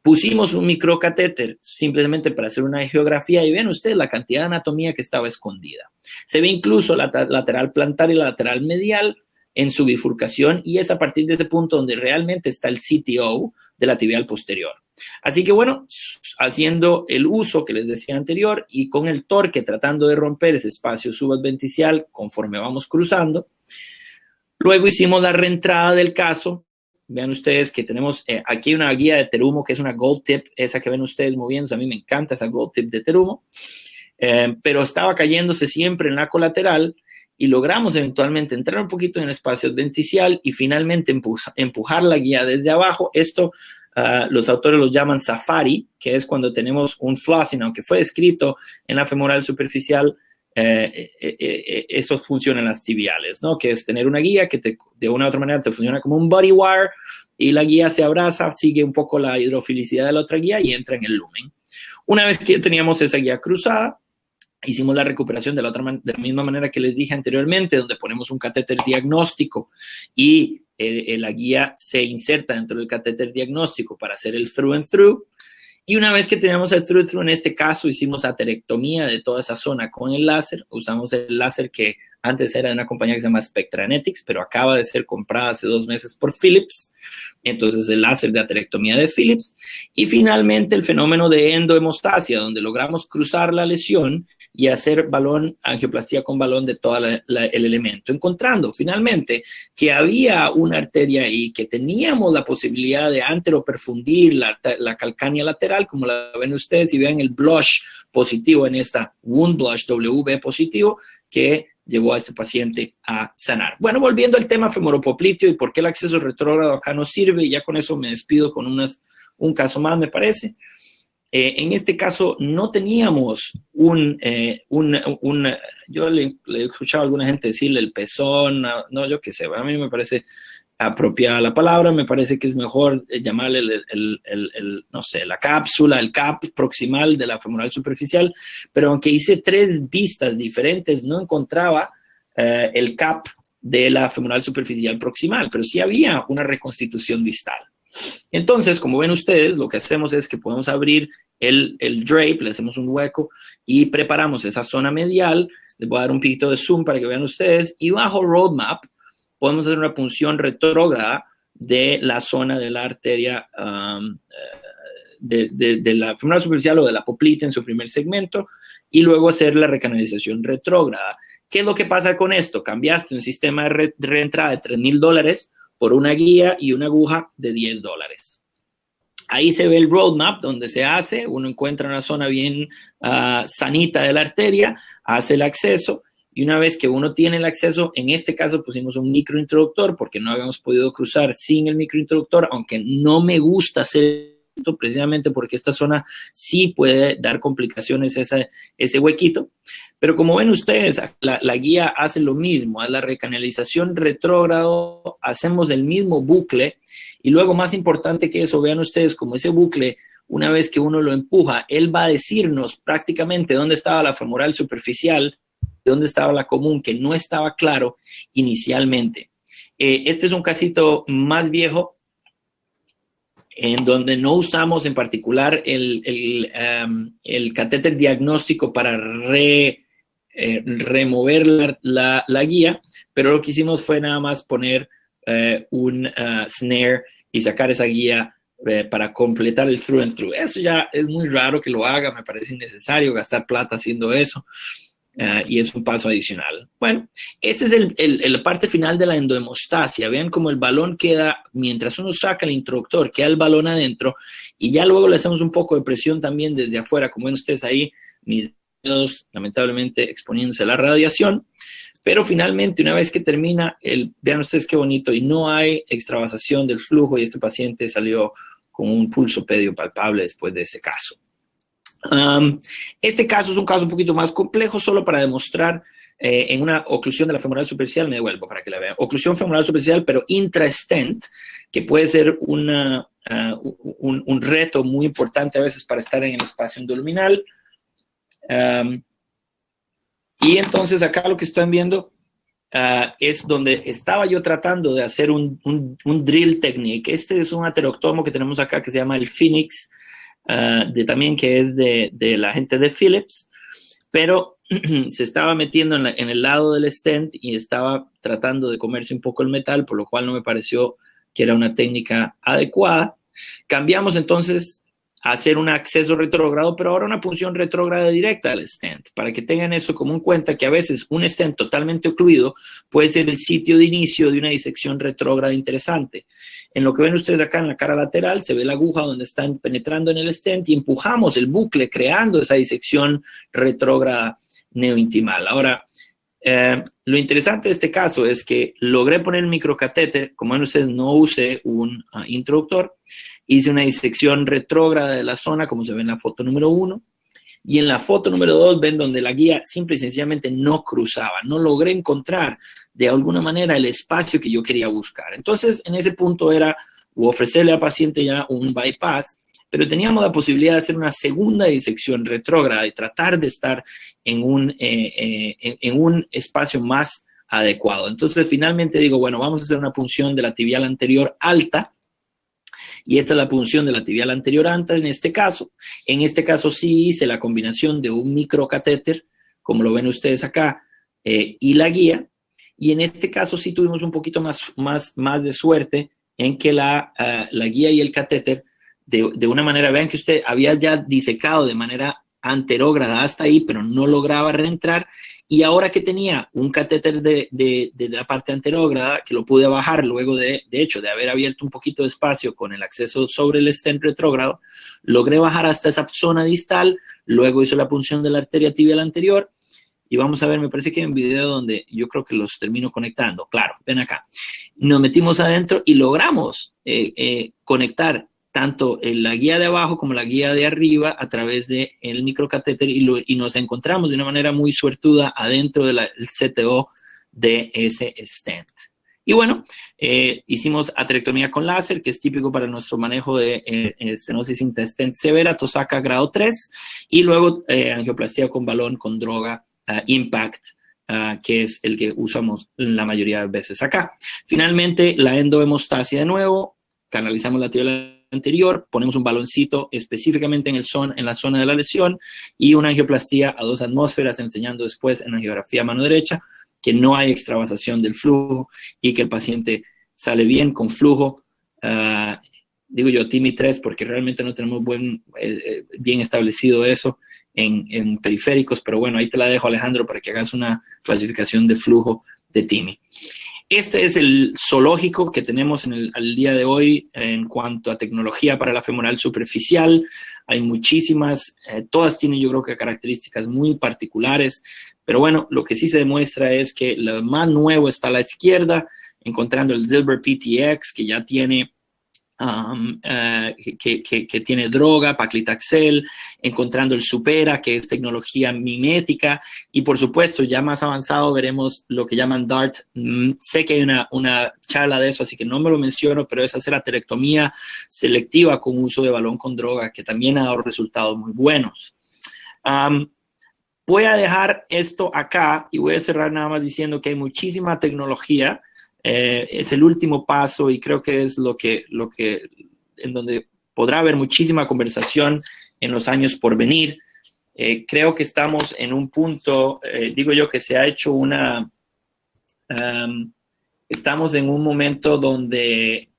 pusimos un microcatéter simplemente para hacer una geografía y ven ustedes la cantidad de anatomía que estaba escondida. Se ve incluso la lateral plantar y la lateral medial en su bifurcación y es a partir de ese punto donde realmente está el CTO de la tibial posterior. Así que bueno, haciendo el uso que les decía anterior y con el torque tratando de romper ese espacio subadventicial conforme vamos cruzando, luego hicimos la reentrada del caso vean ustedes que tenemos aquí una guía de Terumo, que es una gold tip, esa que ven ustedes moviéndose. A mí me encanta esa gold tip de Terumo, pero estaba cayéndose siempre en la colateral y logramos eventualmente entrar un poquito en el espacio denticial y finalmente empujar la guía desde abajo. Esto los autores lo llaman safari, que es cuando tenemos un flossing, aunque fue descrito en la femoral superficial. Eso funciona en las tibiales, ¿no? Que es tener una guía que de una u otra manera te funciona como un body wire y la guía se abraza, sigue un poco la hidrofilicidad de la otra guía y entra en el lumen. Una vez que teníamos esa guía cruzada, hicimos la recuperación de la misma manera que les dije anteriormente, donde ponemos un catéter diagnóstico y la guía se inserta dentro del catéter diagnóstico para hacer el through and through. Y una vez que teníamos el through, en este caso hicimos aterectomía de toda esa zona con el láser. Usamos el láser que antes era de una compañía que se llama Spectranetics, pero acaba de ser comprada hace 2 meses por Philips. Entonces el láser de aterectomía de Philips. Y finalmente el fenómeno de endohemostasia, donde logramos cruzar la lesión y hacer angioplastía con balón de todo el elemento, encontrando finalmente que había una arteria ahí, que teníamos la posibilidad de anteroperfundir la calcánea lateral, como la ven ustedes, y vean el blush positivo en esta wound blush WB positivo, que llevó a este paciente a sanar. Bueno, volviendo al tema femoropopliteo y por qué el acceso retrógrado acá no sirve, y ya con eso me despido con un caso más, me parece. En este caso no teníamos yo le he escuchado a alguna gente decirle el pezón, no, yo qué sé, a mí me parece apropiada la palabra, me parece que es mejor llamarle no sé, la cápsula, el cap proximal de la femoral superficial, pero aunque hice 3 vistas diferentes, no encontraba el cap de la femoral superficial proximal, pero sí había una reconstitución distal. Entonces, como ven ustedes, lo que hacemos es que podemos abrir el drape, le hacemos un hueco y preparamos esa zona medial. Les voy a dar un poquito de zoom para que vean ustedes. Y bajo roadmap podemos hacer una punción retrógrada de la zona de la arteria de la femoral superficial o de la poplita en su primer segmento y luego hacer la recanalización retrógrada. ¿Qué es lo que pasa con esto? Cambiaste un sistema de reentrada de $3,000 por una guía y una aguja de $10. Ahí se ve el roadmap donde se hace, uno encuentra una zona bien sanita de la arteria, hace el acceso y una vez que uno tiene el acceso, en este caso pusimos un microintroductor porque no habíamos podido cruzar sin el microintroductor, aunque no me gusta hacer esto precisamente porque esta zona sí puede dar complicaciones ese huequito. Pero como ven ustedes, la guía hace lo mismo, a la recanalización retrógrado, hacemos el mismo bucle y luego más importante que eso, vean ustedes como ese bucle, una vez que uno lo empuja, él va a decirnos prácticamente dónde estaba la femoral superficial, dónde estaba la común, que no estaba claro inicialmente. Este es un casito más viejo, en donde no usamos en particular el catéter diagnóstico para remover la guía, pero lo que hicimos fue nada más poner un snare y sacar esa guía para completar el through and through. Eso ya es muy raro que lo haga, me parece innecesario gastar plata haciendo eso. Y es un paso adicional. Bueno, esta es la parte final de la endohemostasia. Vean cómo el balón queda, mientras uno saca el introductor, queda el balón adentro y ya luego le hacemos un poco de presión también desde afuera. Como ven ustedes ahí, mis dedos lamentablemente exponiéndose a la radiación. Pero finalmente, una vez que termina, vean ustedes qué bonito y no hay extravasación del flujo y este paciente salió con un pulso pedio palpable después de ese caso. Este caso es un caso un poquito más complejo, solo para demostrar en una oclusión de la femoral superficial, me devuelvo para que la vean, oclusión femoral superficial, pero intra-stent, que puede ser un reto muy importante a veces para estar en el espacio endoluminal. Y entonces acá lo que están viendo es donde estaba yo tratando de hacer un drill technique. Este es un ateroctomo que tenemos acá que se llama el Phoenix, también que es de la gente de Philips, pero se estaba metiendo en el lado del stent y estaba tratando de comerse un poco el metal, por lo cual no me pareció que era una técnica adecuada. Cambiamos entonces hacer un acceso retrógrado, pero ahora una punción retrógrada directa al stent, para que tengan eso como en cuenta, que a veces un stent totalmente ocluido puede ser el sitio de inicio de una disección retrógrada interesante. En lo que ven ustedes acá en la cara lateral, se ve la aguja donde están penetrando en el stent y empujamos el bucle creando esa disección retrógrada neointimal. Ahora, lo interesante de este caso es que logré poner el microcatéter, como ven ustedes, no usé un introductor, hice una disección retrógrada de la zona, como se ve en la foto número 1, y en la foto número 2 ven donde la guía simple y sencillamente no cruzaba, no logré encontrar de alguna manera el espacio que yo quería buscar. Entonces, en ese punto era ofrecerle al paciente ya un bypass, pero teníamos la posibilidad de hacer una segunda disección retrógrada y tratar de estar en un espacio más adecuado. Entonces, finalmente digo, bueno, vamos a hacer una punción de la tibial anterior alta, y esta es la punción de la tibial anterior alta en este caso. En este caso sí hice la combinación de un microcatéter, como lo ven ustedes acá, y la guía, y en este caso sí tuvimos un poquito más de suerte en que la guía y el catéter de una manera, vean que usted había ya disecado de manera anterógrada hasta ahí, pero no lograba reentrar, y ahora que tenía un catéter de la parte anterógrada, que lo pude bajar luego de hecho, de haber abierto un poquito de espacio con el acceso sobre el stent retrógrado, logré bajar hasta esa zona distal, luego hice la punción de la arteria tibial anterior, y vamos a ver, me parece que hay un video donde yo creo que los termino conectando, claro, ven acá, nos metimos adentro y logramos conectar tanto la guía de abajo como la guía de arriba a través del microcatéter y nos encontramos de una manera muy suertuda adentro del CTO de ese stent. Y bueno, hicimos aterectomía con láser, que es típico para nuestro manejo de estenosis interstent severa, Tosaka grado 3, y luego angioplastía con balón con droga Impact, que es el que usamos la mayoría de veces acá. Finalmente, la endohemostasia de nuevo, canalizamos la tibial anterior, ponemos un baloncito específicamente en la zona de la lesión y una angioplastía a 2 atmósferas, enseñando después en la angiografía a mano derecha que no hay extravasación del flujo y que el paciente sale bien con flujo. Digo yo TIMI 3 porque realmente no tenemos bien establecido eso en periféricos, pero bueno, ahí te la dejo, Alejandro, para que hagas una clasificación de flujo de TIMI. Este es el zoológico que tenemos al día de hoy en cuanto a tecnología para la femoral superficial. Hay muchísimas, todas tienen yo creo que características muy particulares, pero bueno, lo que sí se demuestra es que lo más nuevo está a la izquierda, encontrando el Zilber PTX, que ya tiene que tiene droga, paclitaxel, encontrando el Supera, que es tecnología mimética, y por supuesto, ya más avanzado veremos lo que llaman DART. Sé que hay una charla de eso, así que no me lo menciono, pero es hacer aterectomía selectiva con uso de balón con droga, que también ha dado resultados muy buenos. Voy a dejar esto acá y voy a cerrar nada más diciendo que hay muchísima tecnología. Es el último paso y creo que es lo que en donde podrá haber muchísima conversación en los años por venir. Creo que estamos en un punto, digo yo, que se ha hecho estamos en un momento donde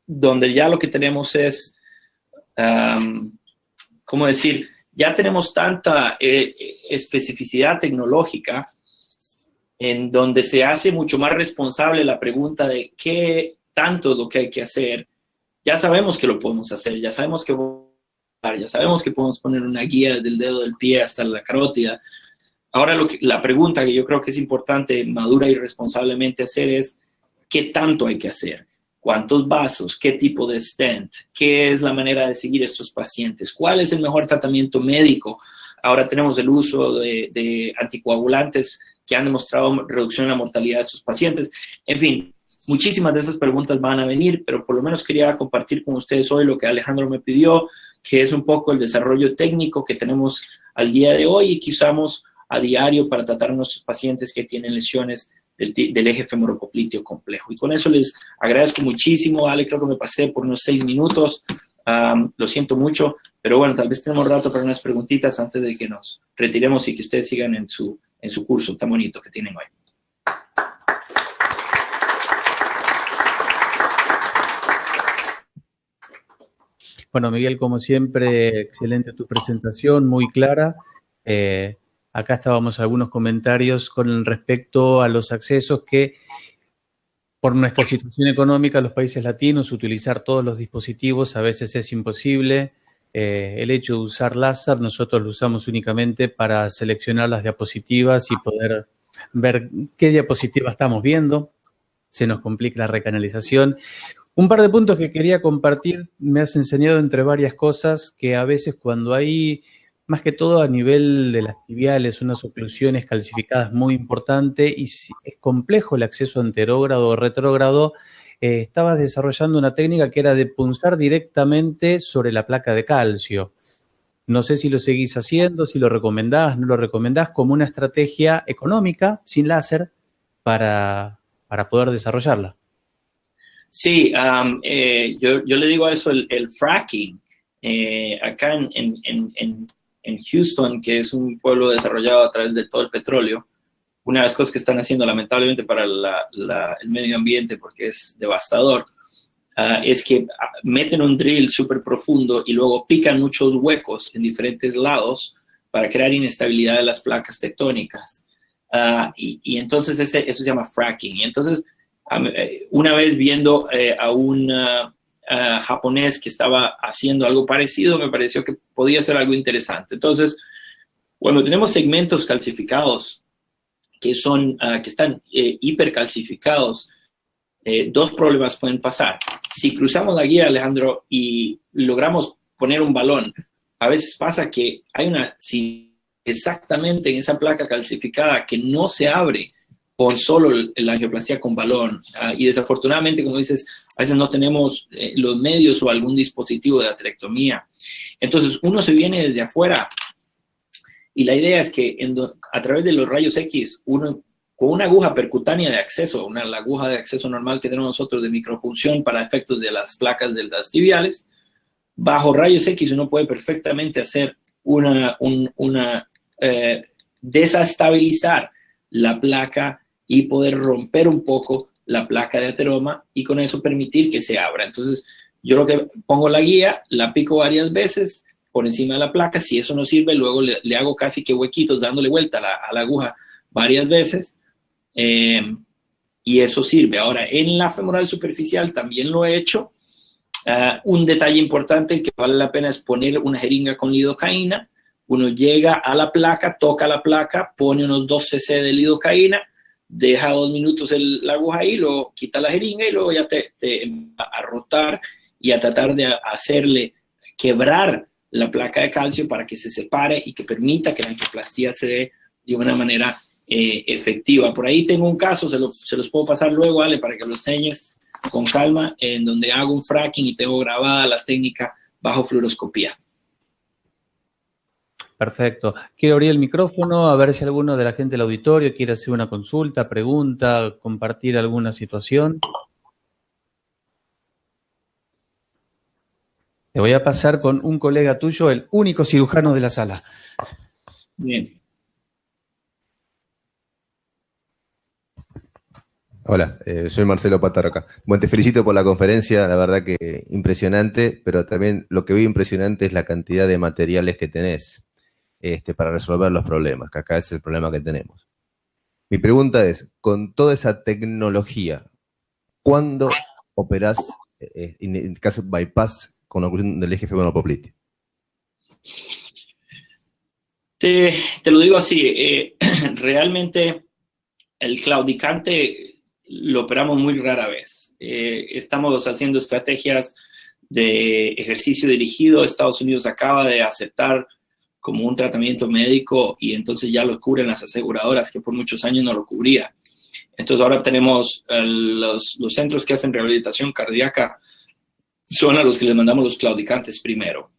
ya lo que tenemos es, ¿cómo decir? Ya tenemos tanta especificidad tecnológica en donde se hace mucho más responsable la pregunta de qué tanto es lo que hay que hacer. Ya sabemos que lo podemos hacer, ya sabemos que podemos poner una guía del dedo del pie hasta la carótida. Ahora la pregunta que yo creo que es importante, madura y responsablemente hacer es qué tanto hay que hacer, cuántos vasos, qué tipo de stent, qué es la manera de seguir estos pacientes, cuál es el mejor tratamiento médico. Ahora tenemos el uso de anticoagulantes que han demostrado reducción en la mortalidad de estos pacientes. En fin, muchísimas de esas preguntas van a venir, pero por lo menos quería compartir con ustedes hoy lo que Alejandro me pidió, que es un poco el desarrollo técnico que tenemos al día de hoy y que usamos a diario para tratar a nuestros pacientes que tienen lesiones del eje femoropopliteo complejo. Y con eso les agradezco muchísimo. Ale, creo que me pasé por unos 6 minutos. Lo siento mucho, pero bueno, tal vez tenemos rato para unas preguntitas antes de que nos retiremos y que ustedes sigan en su curso tan bonito que tienen hoy. Bueno, Miguel, como siempre, excelente tu presentación, muy clara. Acá estábamos algunos comentarios con respecto a los accesos que, por nuestra situación económica, los países latinos, utilizar todos los dispositivos a veces es imposible. El hecho de usar láser, nosotros lo usamos únicamente para seleccionar las diapositivas y poder ver qué diapositiva estamos viendo. Se nos complica la recanalización. Un par de puntos que quería compartir, me has enseñado entre varias cosas que a veces cuando hay, más que todo a nivel de las tibiales, unas oclusiones calcificadas muy importantes y si es complejo el acceso anterógrado o retrógrado, estabas desarrollando una técnica que era de punzar directamente sobre la placa de calcio. No sé si lo seguís haciendo, si lo recomendás, no lo recomendás, como una estrategia económica, sin láser, para poder desarrollarla. Sí, yo le digo a eso el fracking. Acá en Houston, que es un pueblo desarrollado a través de todo el petróleo, una de las cosas que están haciendo lamentablemente para el medio ambiente, porque es devastador, es que meten un drill súper profundo y luego pican muchos huecos en diferentes lados para crear inestabilidad de las placas tectónicas. Y entonces eso se llama fracking. Y entonces, una vez viendo a un japonés que estaba haciendo algo parecido, me pareció que podía ser algo interesante. Entonces, cuando tenemos segmentos calcificados que están hipercalcificados, dos problemas pueden pasar. Si cruzamos la guía, Alejandro, y logramos poner un balón, a veces pasa que hay exactamente en esa placa calcificada que no se abre por solo la angioplastia con balón. Y desafortunadamente, como dices, a veces no tenemos los medios o algún dispositivo de aterectomía. Entonces, uno se viene desde afuera y la idea es que a través de los rayos X, uno con una aguja percutánea de acceso, la aguja de acceso normal que tenemos nosotros de micropunción para efectos de las placas de las tibiales, bajo rayos X uno puede perfectamente hacer desestabilizar la placa y poder romper un poco la placa de ateroma y con eso permitir que se abra. Entonces, yo lo que pongo la guía, la pico varias veces por encima de la placa. Si eso no sirve, luego le hago casi que huequitos dándole vuelta a la aguja varias veces. Y eso sirve. Ahora, en la femoral superficial también lo he hecho. Un detalle importante que vale la pena es poner una jeringa con lidocaína. Uno llega a la placa, toca la placa, pone unos 2 cc de lidocaína, deja 2 minutos la aguja ahí, luego quita la jeringa y luego ya te a rotar y a tratar de hacerle quebrar la placa de calcio para que se separe y que permita que la angioplastía se dé de una manera efectiva. Por ahí tengo un caso, se los puedo pasar luego, Ale, para que lo enseñes con calma, en donde hago un fracking y tengo grabada la técnica bajo fluoroscopía. Perfecto. Quiero abrir el micrófono a ver si alguno de la gente del auditorio quiere hacer una consulta, pregunta, compartir alguna situación. Te voy a pasar con un colega tuyo, el único cirujano de la sala. Bien. Hola, soy Marcelo Patarroca. Bueno, te felicito por la conferencia, la verdad que impresionante, pero también lo que veo impresionante es la cantidad de materiales que tenés para resolver los problemas, que acá es el problema que tenemos. Mi pregunta es, con toda esa tecnología, ¿cuándo operás, en el caso de bypass, con oclusión del eje femoropopliteo? Te lo digo así, realmente el claudicante lo operamos muy rara vez. Estamos haciendo estrategias de ejercicio dirigido. Estados Unidos acaba de aceptar como un tratamiento médico y entonces ya lo cubren las aseguradoras que por muchos años no lo cubría. Entonces ahora tenemos los centros que hacen rehabilitación cardíaca son a los que les mandamos los claudicantes primero.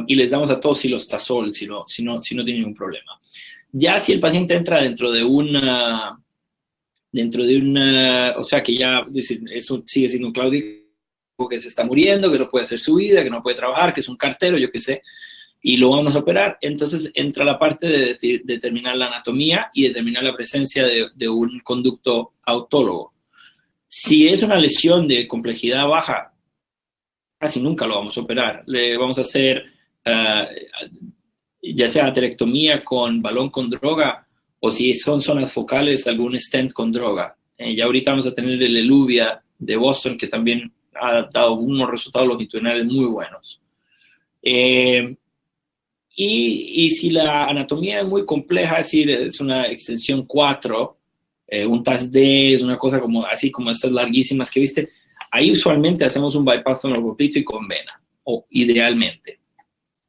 Y les damos a todos silostazol si no tienen ningún problema. Ya si el paciente entra dentro de una, o sea que ya eso sigue siendo un claudico que se está muriendo, que no puede hacer su vida, que no puede trabajar, que es un cartero, yo qué sé, y lo vamos a operar, entonces entra la parte de determinar la anatomía y determinar la presencia de un conducto autólogo. Si es una lesión de complejidad baja, casi nunca lo vamos a operar. Le vamos a hacer ya sea aterectomía con balón con droga o si son zonas focales, algún stent con droga. Ya ahorita vamos a tener el Eluvia de Boston, que también ha dado unos resultados longitudinales muy buenos. Y si la anatomía es muy compleja, es decir, es una extensión 4, un TAS-D, es una cosa como así como estas larguísimas que viste, ahí usualmente hacemos un bypass y con vena, o idealmente.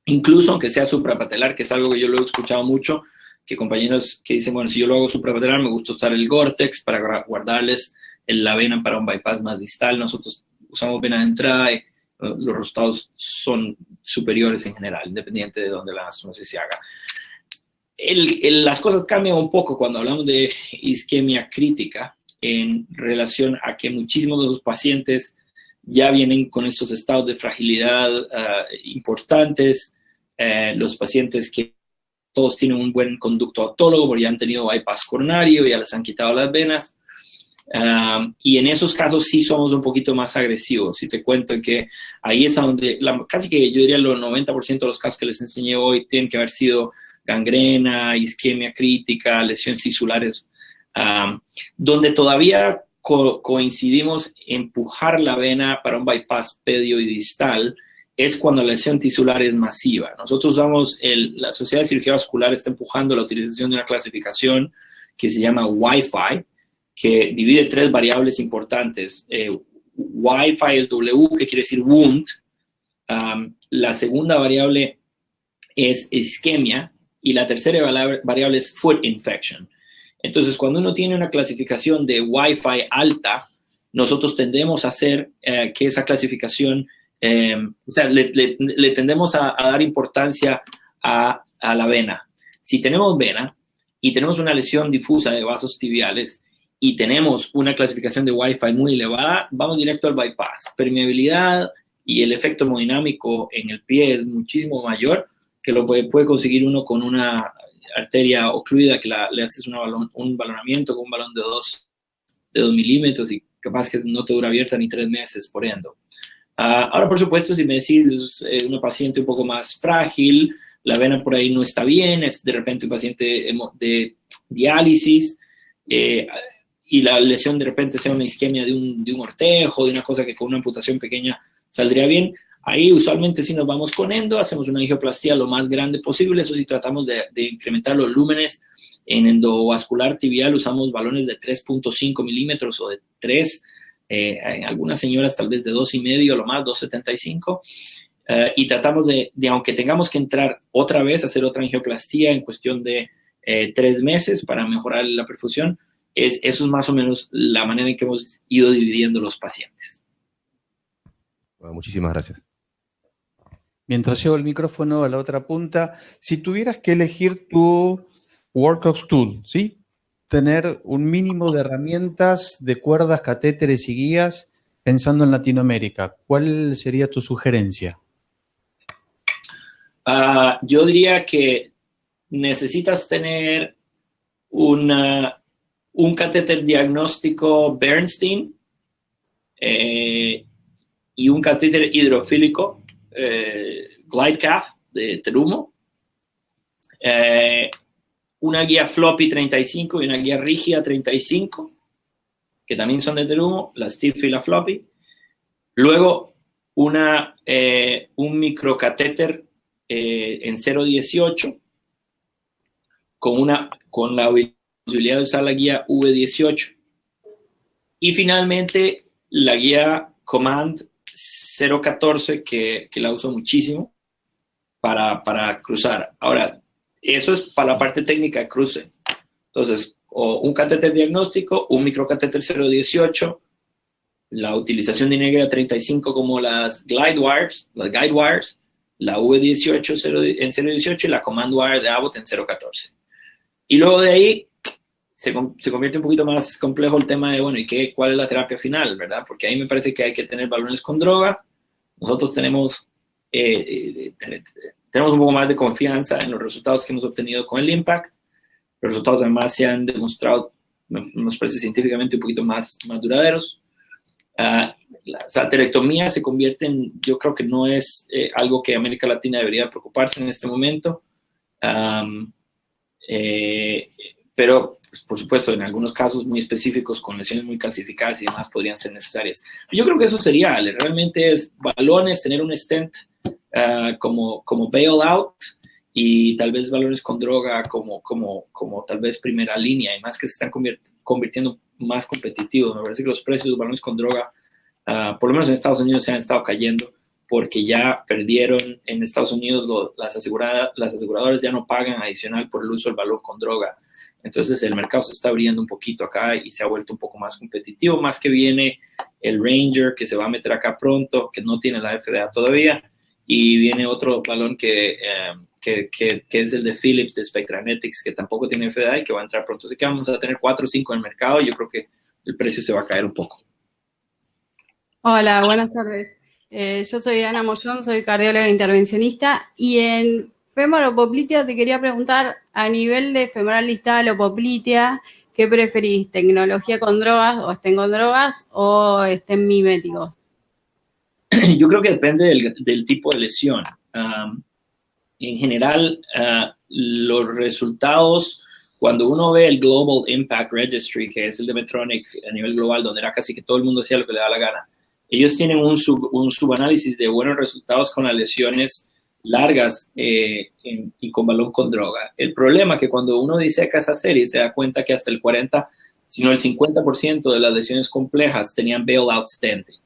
Incluso aunque sea suprapatelar, que es algo que yo lo he escuchado mucho, que compañeros que dicen, bueno, si yo lo hago suprapatelar, me gusta usar el Gore-Tex para guardarles la vena para un bypass más distal. Nosotros usamos vena de entrada y los resultados son superiores en general, independiente de dónde la anastomosis se haga. Las cosas cambian un poco cuando hablamos de isquemia crítica en relación a que muchísimos de los pacientes ya vienen con estos estados de fragilidad importantes. Los pacientes que todos tienen un buen conducto autólogo porque ya han tenido bypass coronario, ya les han quitado las venas. Y en esos casos sí somos un poquito más agresivos. Si te cuento que ahí es donde, casi que yo diría el 90% de los casos que les enseñé hoy tienen que haber sido gangrena, isquemia crítica, lesiones tisulares, donde todavía coincidimos en empujar la vena para un bypass pedio y distal es cuando la lesión tisular es masiva. Nosotros usamos, la Sociedad de Cirugía Vascular está empujando la utilización de una clasificación que se llama Wi-Fi, que divide 3 variables importantes. Wi-Fi es W, que quiere decir wound. La segunda variable es isquemia y la tercera variable es foot infection. Entonces, cuando uno tiene una clasificación de Wi-Fi alta, nosotros tendemos a hacer que esa clasificación, o sea, le tendemos a dar importancia a la vena. Si tenemos vena y tenemos una lesión difusa de vasos tibiales y tenemos una clasificación de Wi-Fi muy elevada, vamos directo al bypass. Permeabilidad y el efecto hemodinámico en el pie es muchísimo mayor que lo puede conseguir uno con una arteria ocluida que le haces un balonamiento con un balón de 2 milímetros y capaz que no te dura abierta ni 3 meses por endo. Ahora, por supuesto, si me decís una paciente un poco más frágil, la vena por ahí no está bien, es de repente un paciente de diálisis, y la lesión de repente sea una isquemia de un ortejo, de una cosa que con una amputación pequeña saldría bien, ahí usualmente si nos vamos con endo, hacemos una angioplastía lo más grande posible. Eso sí, tratamos de incrementar los lúmenes. En endovascular tibial usamos balones de 3.5 milímetros o de 3, en algunas señoras tal vez de 2,5, lo más 2,75. Y tratamos de, aunque tengamos que entrar otra vez, hacer otra angioplastía en cuestión de 3 meses para mejorar la perfusión. Eso es más o menos la manera en que hemos ido dividiendo los pacientes. Bueno, muchísimas gracias. Mientras llevo el micrófono a la otra punta, si tuvieras que elegir tu workhorse tool, ¿sí? Tener un mínimo de herramientas, de cuerdas, catéteres y guías, pensando en Latinoamérica, ¿cuál sería tu sugerencia? Yo diría que necesitas tener un catéter diagnóstico Bernstein y un catéter hidrofílico GlideCath de Terumo, una guía floppy 35 y una guía rígida 35, que también son de Terumo, la stiff y la floppy. Luego un microcatéter en 0.18 con la posibilidad de usar la guía V18. Y finalmente la guía Command 0.14 que la uso muchísimo para cruzar. Ahora, eso es para la parte técnica de cruce. Entonces, o un catéter diagnóstico, un microcatéter 0.18, la utilización de Inegra 35 como las guide wires, la V18 en 0.18 y la Command Wire de Abbott en 0.14. Y luego de ahí se convierte un poquito más complejo el tema de, bueno, ¿y cuál es la terapia final, verdad? Porque ahí me parece que hay que tener balones con droga. Nosotros tenemos un poco más de confianza en los resultados que hemos obtenido con el Impact. Los resultados además se han demostrado, nos parece científicamente un poquito más duraderos. Las aterectomías se convierten, yo creo que no es algo que América Latina debería preocuparse en este momento, pero pues, por supuesto en algunos casos muy específicos con lesiones muy calcificadas y demás podrían ser necesarias. Yo creo que eso sería, realmente es balones, tener un stent como bailout y tal vez balones con droga como tal vez primera línea, y más que se están convirtiendo más competitivos. Me parece que los precios de los balones con droga, por lo menos en Estados Unidos, se han estado cayendo porque ya perdieron en Estados Unidos, las aseguradoras ya no pagan adicional por el uso del balón con droga. Entonces el mercado se está abriendo un poquito acá y se ha vuelto un poco más competitivo, más que viene el Ranger que se va a meter acá pronto, que no tiene la FDA todavía, y viene otro balón que es el de Philips, de Spectranetics, que tampoco tiene FDA y que va a entrar pronto. Así que vamos a tener 4 o 5 en el mercado y yo creo que el precio se va a caer un poco. Hola, buenas tardes. Yo soy Ana Mollón, soy cardióloga intervencionista, y en femoropoplitea te quería preguntar, a nivel de femoral distal o poplitea, ¿qué preferís? ¿Tecnología con drogas o estén con drogas o estén miméticos? Yo creo que depende del tipo de lesión. En general, los resultados, cuando uno ve el Global Impact Registry, que es el de Medtronic a nivel global, donde era casi que todo el mundo hacía lo que le da la gana, ellos tienen un subanálisis de buenos resultados con las lesiones largas y con balón con droga. El problema es que cuando uno diseca esa serie se da cuenta que hasta el 40, sino el 50% de las lesiones complejas tenían bailout stenting.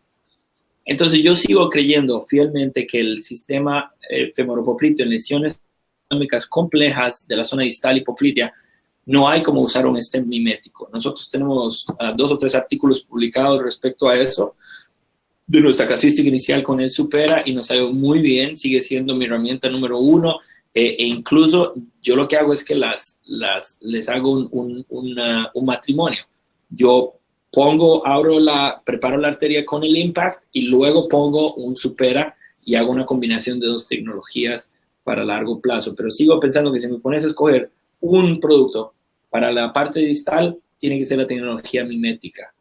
Entonces yo sigo creyendo fielmente que el sistema femoropopliteo en lesiones anatómicas complejas de la zona distal y poplitea no hay como usar un stent mimético. Nosotros tenemos 2 o 3 artículos publicados respecto a eso, de nuestra casuística inicial con el Supera, y nos ha ido muy bien, sigue siendo mi herramienta número 1, e incluso yo lo que hago es que les hago un matrimonio. Yo preparo la arteria con el Impact y luego pongo un Supera y hago una combinación de 2 tecnologías para largo plazo. Pero sigo pensando que si me pones a escoger un producto para la parte distal, tiene que ser la tecnología mimética.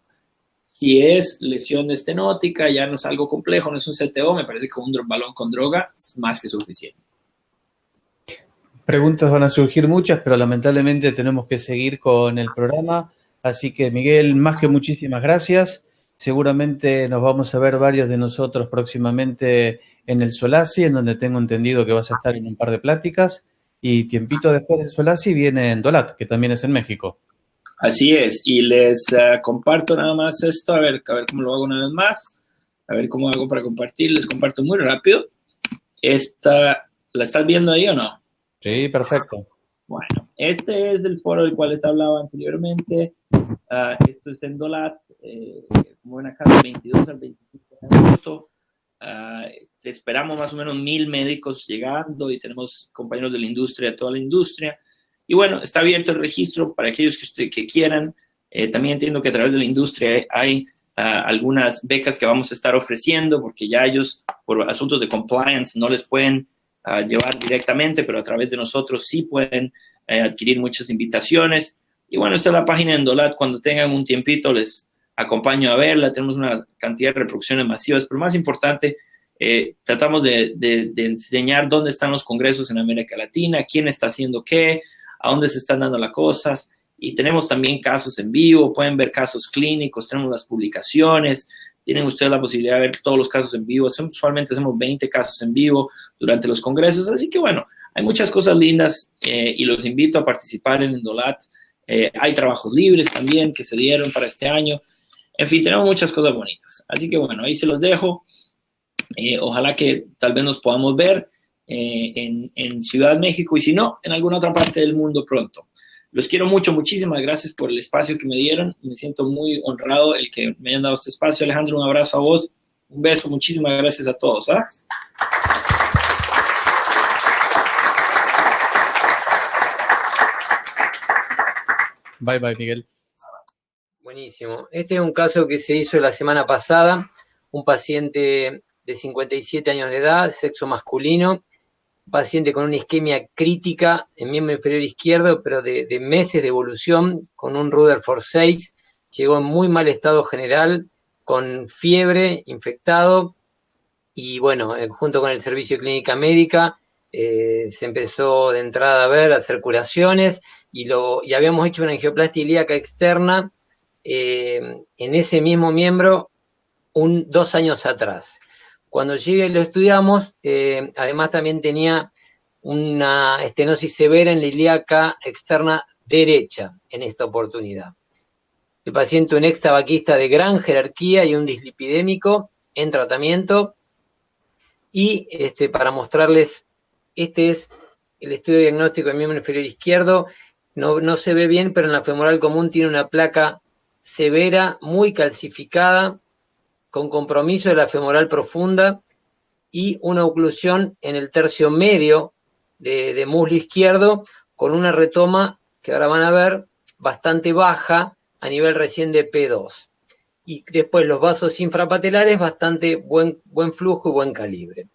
Si es lesión estenótica, ya no es algo complejo, no es un CTO, me parece que un balón con droga es más que suficiente. Preguntas van a surgir muchas, pero lamentablemente tenemos que seguir con el programa. Así que, Miguel, más que muchísimas gracias. Seguramente nos vamos a ver varios de nosotros próximamente en el Solasi, en donde tengo entendido que vas a estar en un par de pláticas. Y tiempito después del Solasi viene en Dolat, que también es en México. Así es, y les comparto nada más esto, a ver cómo lo hago una vez más, a ver cómo hago para compartir, les comparto muy rápido. ¿La estás viendo ahí o no? Sí, perfecto. Bueno, este es el foro del cual te hablaba anteriormente. Esto es en Dolat, como ven acá, del 22 al 25 de agosto. Esperamos más o menos 1,000 médicos llegando y tenemos compañeros de la industria, toda la industria. Y bueno, está abierto el registro para aquellos que quieran. También entiendo que a través de la industria hay algunas becas que vamos a estar ofreciendo, porque ya ellos, por asuntos de compliance, no les pueden llevar directamente, pero a través de nosotros sí pueden adquirir muchas invitaciones. Y bueno, esta es la página en Dolat. Cuando tengan un tiempito, les acompaño a verla. Tenemos una cantidad de reproducciones masivas, pero más importante, tratamos de enseñar dónde están los congresos en América Latina, quién está haciendo qué, a dónde se están dando las cosas, y tenemos también casos en vivo, pueden ver casos clínicos, tenemos las publicaciones, tienen ustedes la posibilidad de ver todos los casos en vivo. Usualmente hacemos 20 casos en vivo durante los congresos, así que bueno, hay muchas cosas lindas y los invito a participar en Dolat. Hay trabajos libres también que se dieron para este año. En fin, tenemos muchas cosas bonitas, así que bueno, ahí se los dejo. Ojalá que tal vez nos podamos ver en Ciudad de México, y si no, en alguna otra parte del mundo pronto. Los quiero mucho, muchísimas gracias por el espacio que me dieron. Me siento muy honrado el que me hayan dado este espacio. Alejandro, un abrazo a vos, un beso, muchísimas gracias a todos. Bye, bye, Miguel. Buenísimo. Este es un caso que se hizo la semana pasada. Un paciente de 57 años de edad, sexo masculino, paciente con una isquemia crítica en miembro inferior izquierdo, pero de meses de evolución, con un Rutherford 6, llegó en muy mal estado general, con fiebre, infectado, y bueno, junto con el servicio de clínica médica, se empezó de entrada a hacer curaciones, y habíamos hecho una angioplastia ilíaca externa en ese mismo miembro 2 años atrás. Cuando llegué y lo estudiamos, además también tenía una estenosis severa en la ilíaca externa derecha en esta oportunidad. El paciente, un ex tabaquista de gran jerarquía y un dislipidémico en tratamiento. Y para mostrarles, este es el estudio diagnóstico del miembro inferior izquierdo. No se ve bien, pero en la femoral común tiene una placa severa, muy calcificada, con compromiso de la femoral profunda y una oclusión en el tercio medio de muslo izquierdo, con una retoma que ahora van a ver bastante baja a nivel recién de P2. Y después los vasos infrapatelares, bastante buen flujo y buen calibre.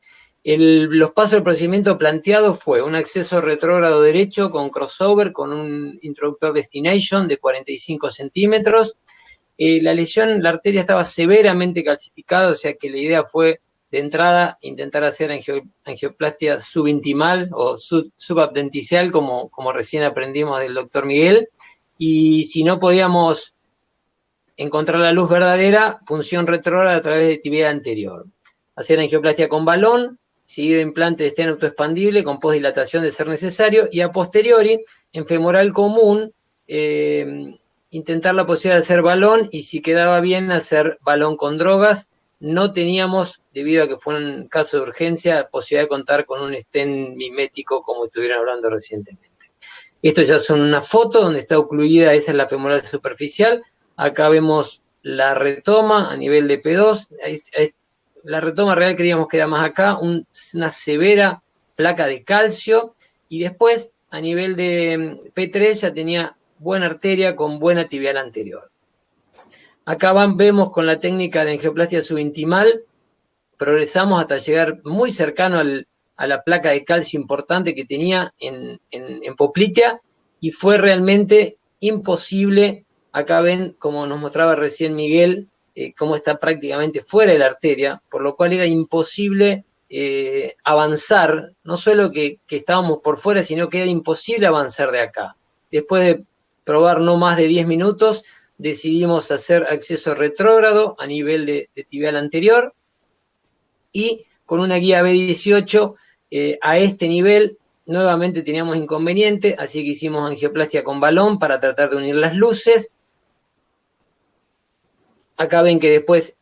Los pasos del procedimiento planteado fue un acceso retrógrado derecho con crossover, con un introductor destination de 45 centímetros. La lesión, la arteria estaba severamente calcificada, o sea que la idea fue de entrada intentar hacer angioplastia subintimal o subabdenticial, como recién aprendimos del doctor Miguel, y si no podíamos encontrar la luz verdadera, punción retrógrada a través de tibial anterior. Hacer angioplastia con balón, seguido de implante de esteno autoexpandible con postdilatación de ser necesario, y a posteriori, en femoral común, intentar la posibilidad de hacer balón, y si quedaba bien, hacer balón con drogas. No teníamos, debido a que fue un caso de urgencia, posibilidad de contar con un stent mimético como estuvieron hablando recientemente. Esto ya son una foto donde está ocluida, esa es la femoral superficial. Acá vemos la retoma a nivel de P2. La retoma real creíamos que era más acá, una severa placa de calcio, y después a nivel de P3 ya tenía buena arteria con buena tibial anterior. Acá vemos con la técnica de angioplastia subintimal, progresamos hasta llegar muy cercano a la placa de calcio importante que tenía en poplitea, y fue realmente imposible. Acá ven, como nos mostraba recién Miguel, cómo está prácticamente fuera de la arteria, por lo cual era imposible avanzar, no solo que estábamos por fuera, sino que era imposible avanzar de acá. Después de probar no más de 10 minutos, decidimos hacer acceso retrógrado a nivel de tibial anterior, y con una guía B18 a este nivel nuevamente teníamos inconveniente, así que hicimos angioplastia con balón para tratar de unir las luces. Acá ven que después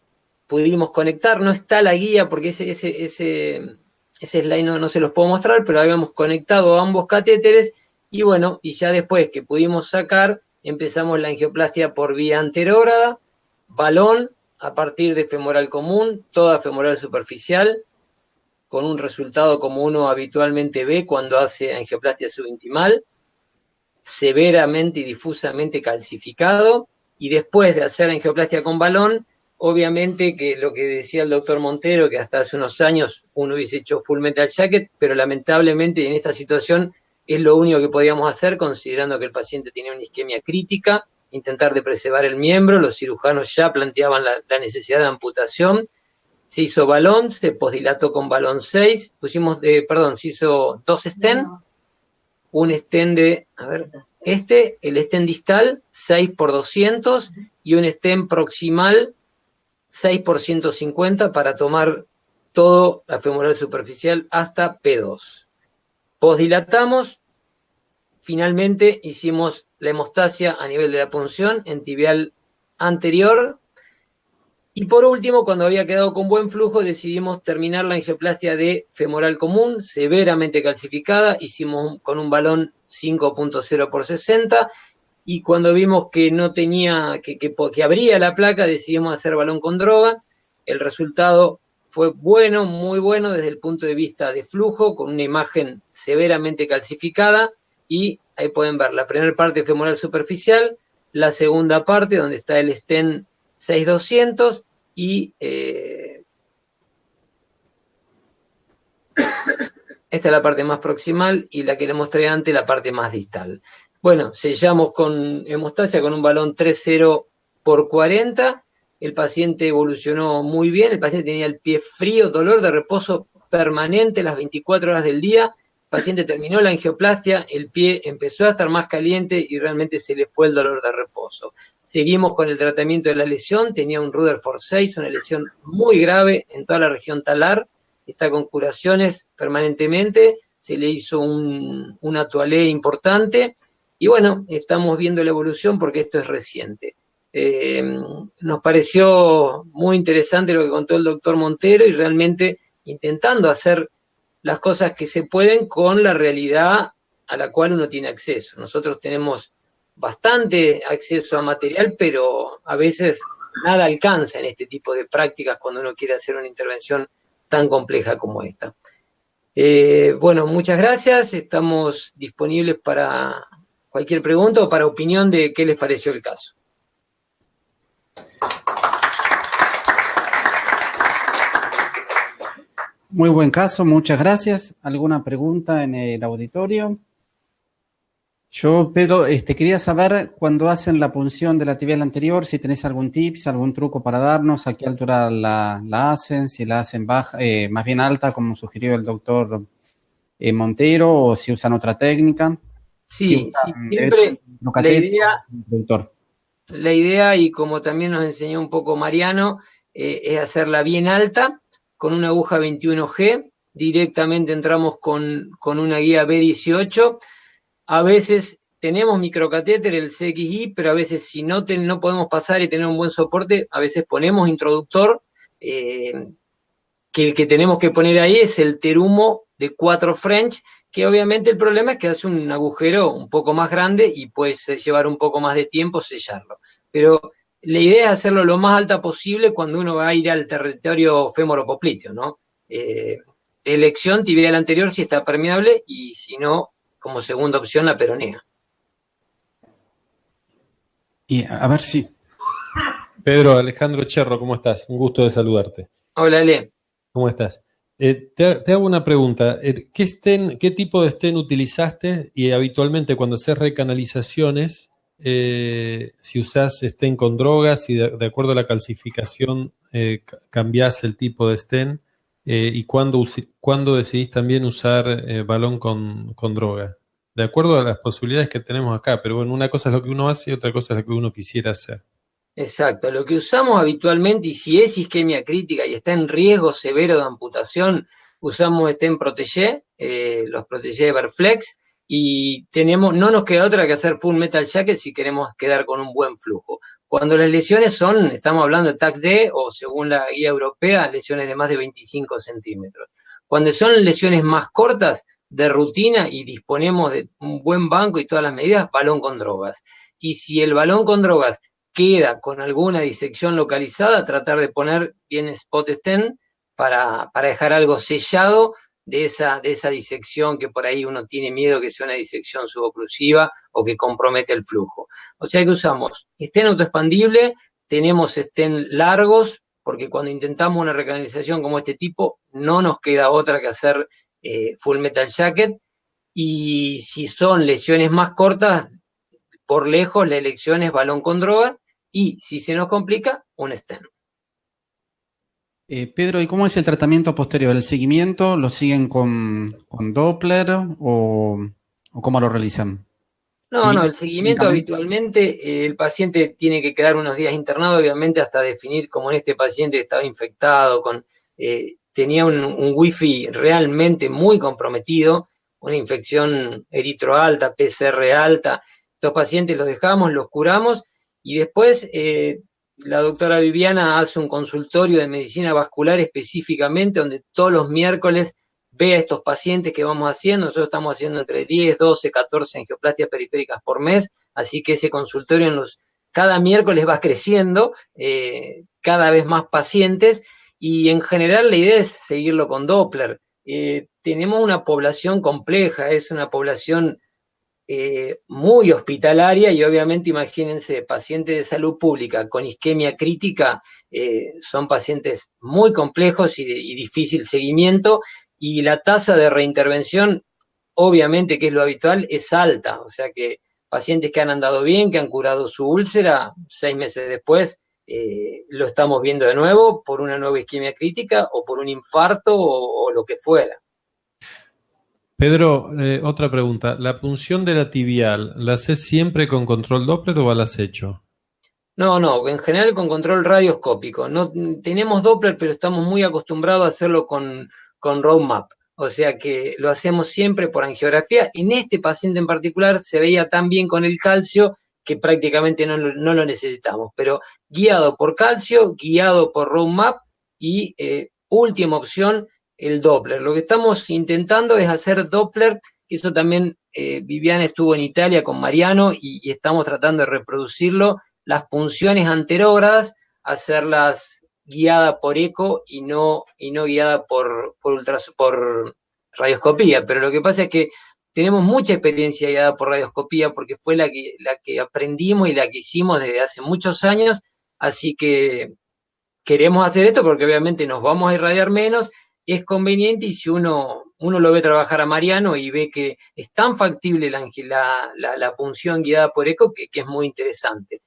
pudimos conectar, no está la guía porque ese slide no se los puedo mostrar, pero habíamos conectado ambos catéteres, y bueno, y ya después que pudimos sacar, empezamos la angioplastia por vía anterógrada, balón a partir de femoral común, toda femoral superficial, con un resultado como uno habitualmente ve cuando hace angioplastia subintimal, severamente y difusamente calcificado. Y después de hacer angioplastia con balón, obviamente que lo que decía el doctor Montero, que hasta hace unos años uno hubiese hecho full metal jacket, pero lamentablemente en esta situación es lo único que podíamos hacer, considerando que el paciente tenía una isquemia crítica, intentar de preservar el miembro. Los cirujanos ya planteaban la necesidad de amputación. Se hizo balón, se posdilató con balón 6, se hizo 2 stent, un stent de, el stent distal 6x200 y un stent proximal 6x150 para tomar todo la femoral superficial hasta P2. Posdilatamos, finalmente hicimos la hemostasia a nivel de la punción en tibial anterior, y por último, cuando había quedado con buen flujo, decidimos terminar la angioplastia de femoral común, severamente calcificada, hicimos con un balón 5.0x60, y cuando vimos que no tenía, que abría la placa, decidimos hacer balón con droga. El resultado fue bueno, muy bueno desde el punto de vista de flujo, con una imagen severamente calcificada, y ahí pueden ver la primera parte femoral superficial, la segunda parte donde está el stent 6200, y esta es la parte más proximal, y la que le mostré antes, la parte más distal. Bueno, sellamos con hemostasia con un balón 3.0x40, el paciente evolucionó muy bien, el paciente tenía el pie frío, dolor de reposo permanente las 24 horas del día, el paciente terminó la angioplastia, el pie empezó a estar más caliente y realmente se le fue el dolor de reposo. Seguimos con el tratamiento de la lesión, tenía un Rutherford 6, una lesión muy grave en toda la región talar, está con curaciones permanentemente, se le hizo una toalé importante, y bueno, estamos viendo la evolución porque esto es reciente. Nos pareció muy interesante lo que contó el doctor Montero y realmente intentando hacer las cosas que se pueden con la realidad a la cual uno tiene acceso. Nosotros tenemos bastante acceso a material, pero a veces nada alcanza en este tipo de prácticas cuando uno quiere hacer una intervención tan compleja como esta. Bueno, muchas gracias. Estamos disponibles para cualquier pregunta o para opinión de qué les pareció el caso. Muy buen caso, muchas gracias. ¿Alguna pregunta en el auditorio? Yo, Pedro, quería saber cuando hacen la punción de la tibial anterior, si tenés algún tips, algún truco para darnos, a qué altura la hacen, si la hacen baja, más bien alta, como sugirió el doctor Montero, o si usan otra técnica. Sí, sí, siempre la idea, y como también nos enseñó un poco Mariano, es hacerla bien alta, con una aguja 21G, directamente entramos con una guía B18, a veces tenemos microcatéter, el CXI, pero a veces si no podemos pasar y tener un buen soporte, a veces ponemos introductor, que el que tenemos que poner ahí es el Terumo de 4 French, que obviamente el problema es que hace un agujero un poco más grande y puede llevar un poco más de tiempo sellarlo. Pero la idea es hacerlo lo más alta posible cuando uno va a ir al territorio femoropopliteo, ¿no? De elección tibial anterior si está permeable y si no, como segunda opción, la peronea. Y a ver si... Pedro, Alejandro Cherro, ¿cómo estás? Un gusto de saludarte. Hola, Ale. ¿Cómo estás? Te hago una pregunta. ¿Qué tipo de stent utilizaste? Y habitualmente cuando haces recanalizaciones, si usás stent con drogas, si de acuerdo a la calcificación cambiás el tipo de stent, y cuándo decidís también usar balón con droga. De acuerdo a las posibilidades que tenemos acá, pero bueno, una cosa es lo que uno hace y otra cosa es lo que uno quisiera hacer. Exacto, lo que usamos habitualmente, y si es isquemia crítica y está en riesgo severo de amputación, usamos stent protégé, los protégé Everflex, y no nos queda otra que hacer full metal jacket si queremos quedar con un buen flujo. Cuando las lesiones estamos hablando de TAC-D o según la guía europea, lesiones de más de 25 centímetros. Cuando son lesiones más cortas, de rutina y disponemos de un buen banco y todas las medidas, balón con drogas. Y si el balón con drogas queda con alguna disección localizada, tratar de poner bien spot stent para dejar algo sellado de esa disección que por ahí uno tiene miedo que sea una disección suboclusiva o que compromete el flujo. O sea que usamos stent autoexpandible, tenemos stent largos, porque cuando intentamos una recanalización como este tipo, no nos queda otra que hacer full metal jacket, y si son lesiones más cortas, por lejos la elección es balón con droga, y si se nos complica, un stent. Pedro, ¿y cómo es el tratamiento posterior? ¿El seguimiento lo siguen con Doppler o cómo lo realizan? No, el seguimiento habitualmente, el paciente tiene que quedar unos días internado, obviamente hasta definir, como en este paciente estaba infectado, tenía un wifi realmente muy comprometido, una infección eritroalta, PCR alta. Estos pacientes los dejamos, los curamos, y después la doctora Viviana hace un consultorio de medicina vascular específicamente, donde todos los miércoles ve a estos pacientes que vamos haciendo. Nosotros estamos haciendo entre 10, 12, 14 angioplastias periféricas por mes, así que ese consultorio cada miércoles va creciendo, cada vez más pacientes, y en general la idea es seguirlo con Doppler. Tenemos una población compleja, es una población muy hospitalaria, y obviamente imagínense, pacientes de salud pública con isquemia crítica, son pacientes muy complejos y difícil seguimiento, y la tasa de reintervención, obviamente que es lo habitual, es alta. O sea que pacientes que han andado bien, que han curado su úlcera, 6 meses después lo estamos viendo de nuevo por una nueva isquemia crítica o por un infarto o lo que fuera. Pedro, otra pregunta. ¿La punción de la tibial la haces siempre con control Doppler o al acecho? No, en general con control radioscópico. No, tenemos Doppler, pero estamos muy acostumbrados a hacerlo con roadmap. O sea que lo hacemos siempre por angiografía. En este paciente en particular se veía tan bien con el calcio que prácticamente no lo necesitamos. Pero guiado por calcio, guiado por roadmap y última opción, el Doppler. Lo que estamos intentando es hacer Doppler. Eso también Viviana estuvo en Italia con Mariano y estamos tratando de reproducirlo. Las punciones anterógradas, hacerlas guiada por eco y no guiada por radioscopía. Pero lo que pasa es que tenemos mucha experiencia guiada por radioscopía porque fue la que aprendimos y la que hicimos desde hace muchos años, así que queremos hacer esto porque obviamente nos vamos a irradiar menos, es conveniente y si uno lo ve trabajar a Mariano y ve que es tan factible la punción guiada por eco que es muy interesante.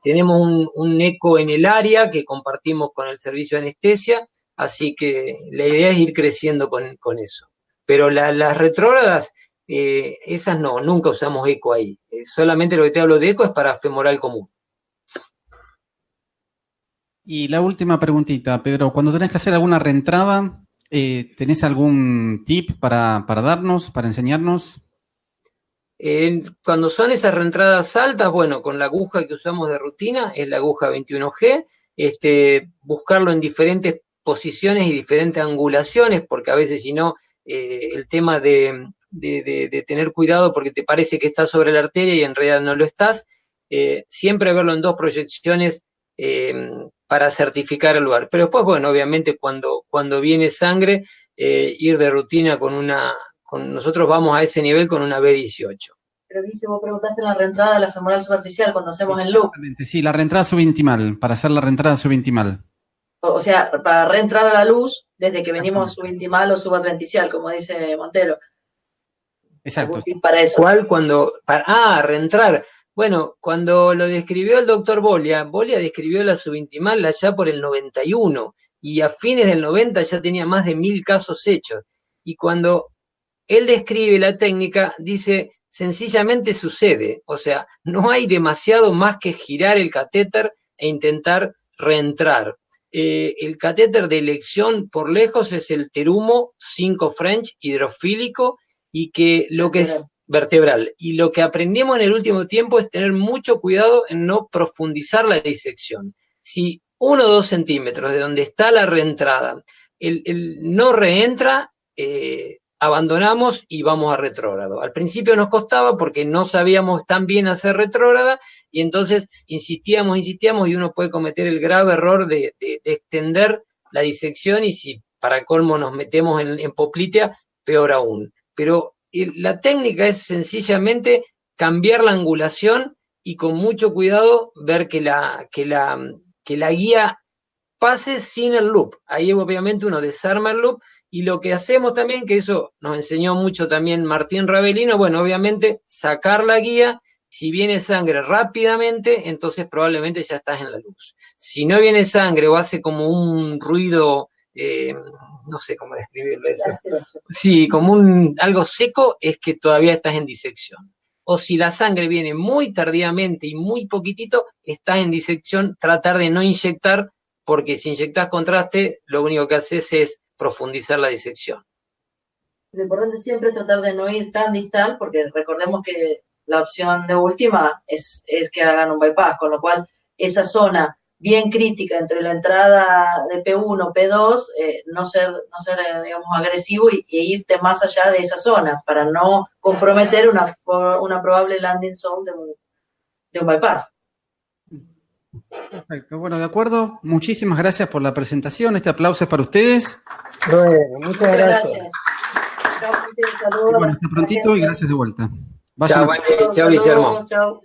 Tenemos un eco en el área que compartimos con el servicio de anestesia, así que la idea es ir creciendo con eso. Pero las retrógradas, esas no, nunca usamos eco ahí. Solamente lo que te hablo de eco es para femoral común. Y la última preguntita, Pedro, cuando tenés que hacer alguna reentrada, ¿tenés algún tip para darnos, para enseñarnos? Cuando son esas reentradas altas, bueno, con la aguja que usamos de rutina, es la aguja 21G, buscarlo en diferentes posiciones y diferentes angulaciones, porque a veces si no, el tema de tener cuidado porque te parece que estás sobre la arteria y en realidad no lo estás, siempre verlo en 2 proyecciones para certificar el lugar. Pero después, bueno, obviamente cuando viene sangre, ir de rutina nosotros vamos a ese nivel con una B18. Pero Guille, vos preguntaste en la reentrada de la femoral superficial cuando hacemos el loop. Sí, la reentrada subintimal, para hacer la reentrada subintimal. O sea, para reentrar a la luz desde que venimos subintimal o subadventicial, como dice Montero. Exacto. Para eso. ¿Cuál? Reentrar. Bueno, cuando lo describió el doctor Bolia describió la subintimal allá por el 91 y a fines del 90 ya tenía más de 1000 casos hechos. Y cuando él describe la técnica, dice, sencillamente sucede. O sea, no hay demasiado más que girar el catéter e intentar reentrar. El catéter de elección por lejos es el Terumo 5 French hidrofílico y que lo que es vertebral. Y lo que aprendimos en el último tiempo es tener mucho cuidado en no profundizar la disección. Si 1 o 2 centímetros de donde está la reentrada, el no reentra, abandonamos y vamos a retrógrado. Al principio nos costaba porque no sabíamos tan bien hacer retrógrada y entonces insistíamos y uno puede cometer el grave error de extender la disección y si para colmo nos metemos en poplitea, peor aún. Pero la técnica es sencillamente cambiar la angulación y con mucho cuidado ver que la guía pase sin el loop. Ahí obviamente uno desarma el loop y lo que hacemos también, que eso nos enseñó mucho también Martín Ravelino, bueno, obviamente sacar la guía, si viene sangre rápidamente, entonces probablemente ya estás en la luz. Si no viene sangre o hace como un ruido, no sé cómo describirlo eso. Sí, como algo seco, es que todavía estás en disección. O si la sangre viene muy tardíamente y muy poquitito, estás en disección, tratar de no inyectar, porque si inyectas contraste, lo único que haces es profundizar la disección. Lo importante siempre es tratar de no ir tan distal, porque recordemos que la opción de última es que hagan un bypass, con lo cual esa zona bien crítica entre la entrada de P1, P2, no ser digamos, agresivo e irte más allá de esa zona para no comprometer una probable landing zone de un bypass. Perfecto, bueno, de acuerdo. Muchísimas gracias por la presentación. Este aplauso es para ustedes. Bueno, muchas gracias. Bueno, hasta prontito y gracias de vuelta. Chao, Guillermo. Chao.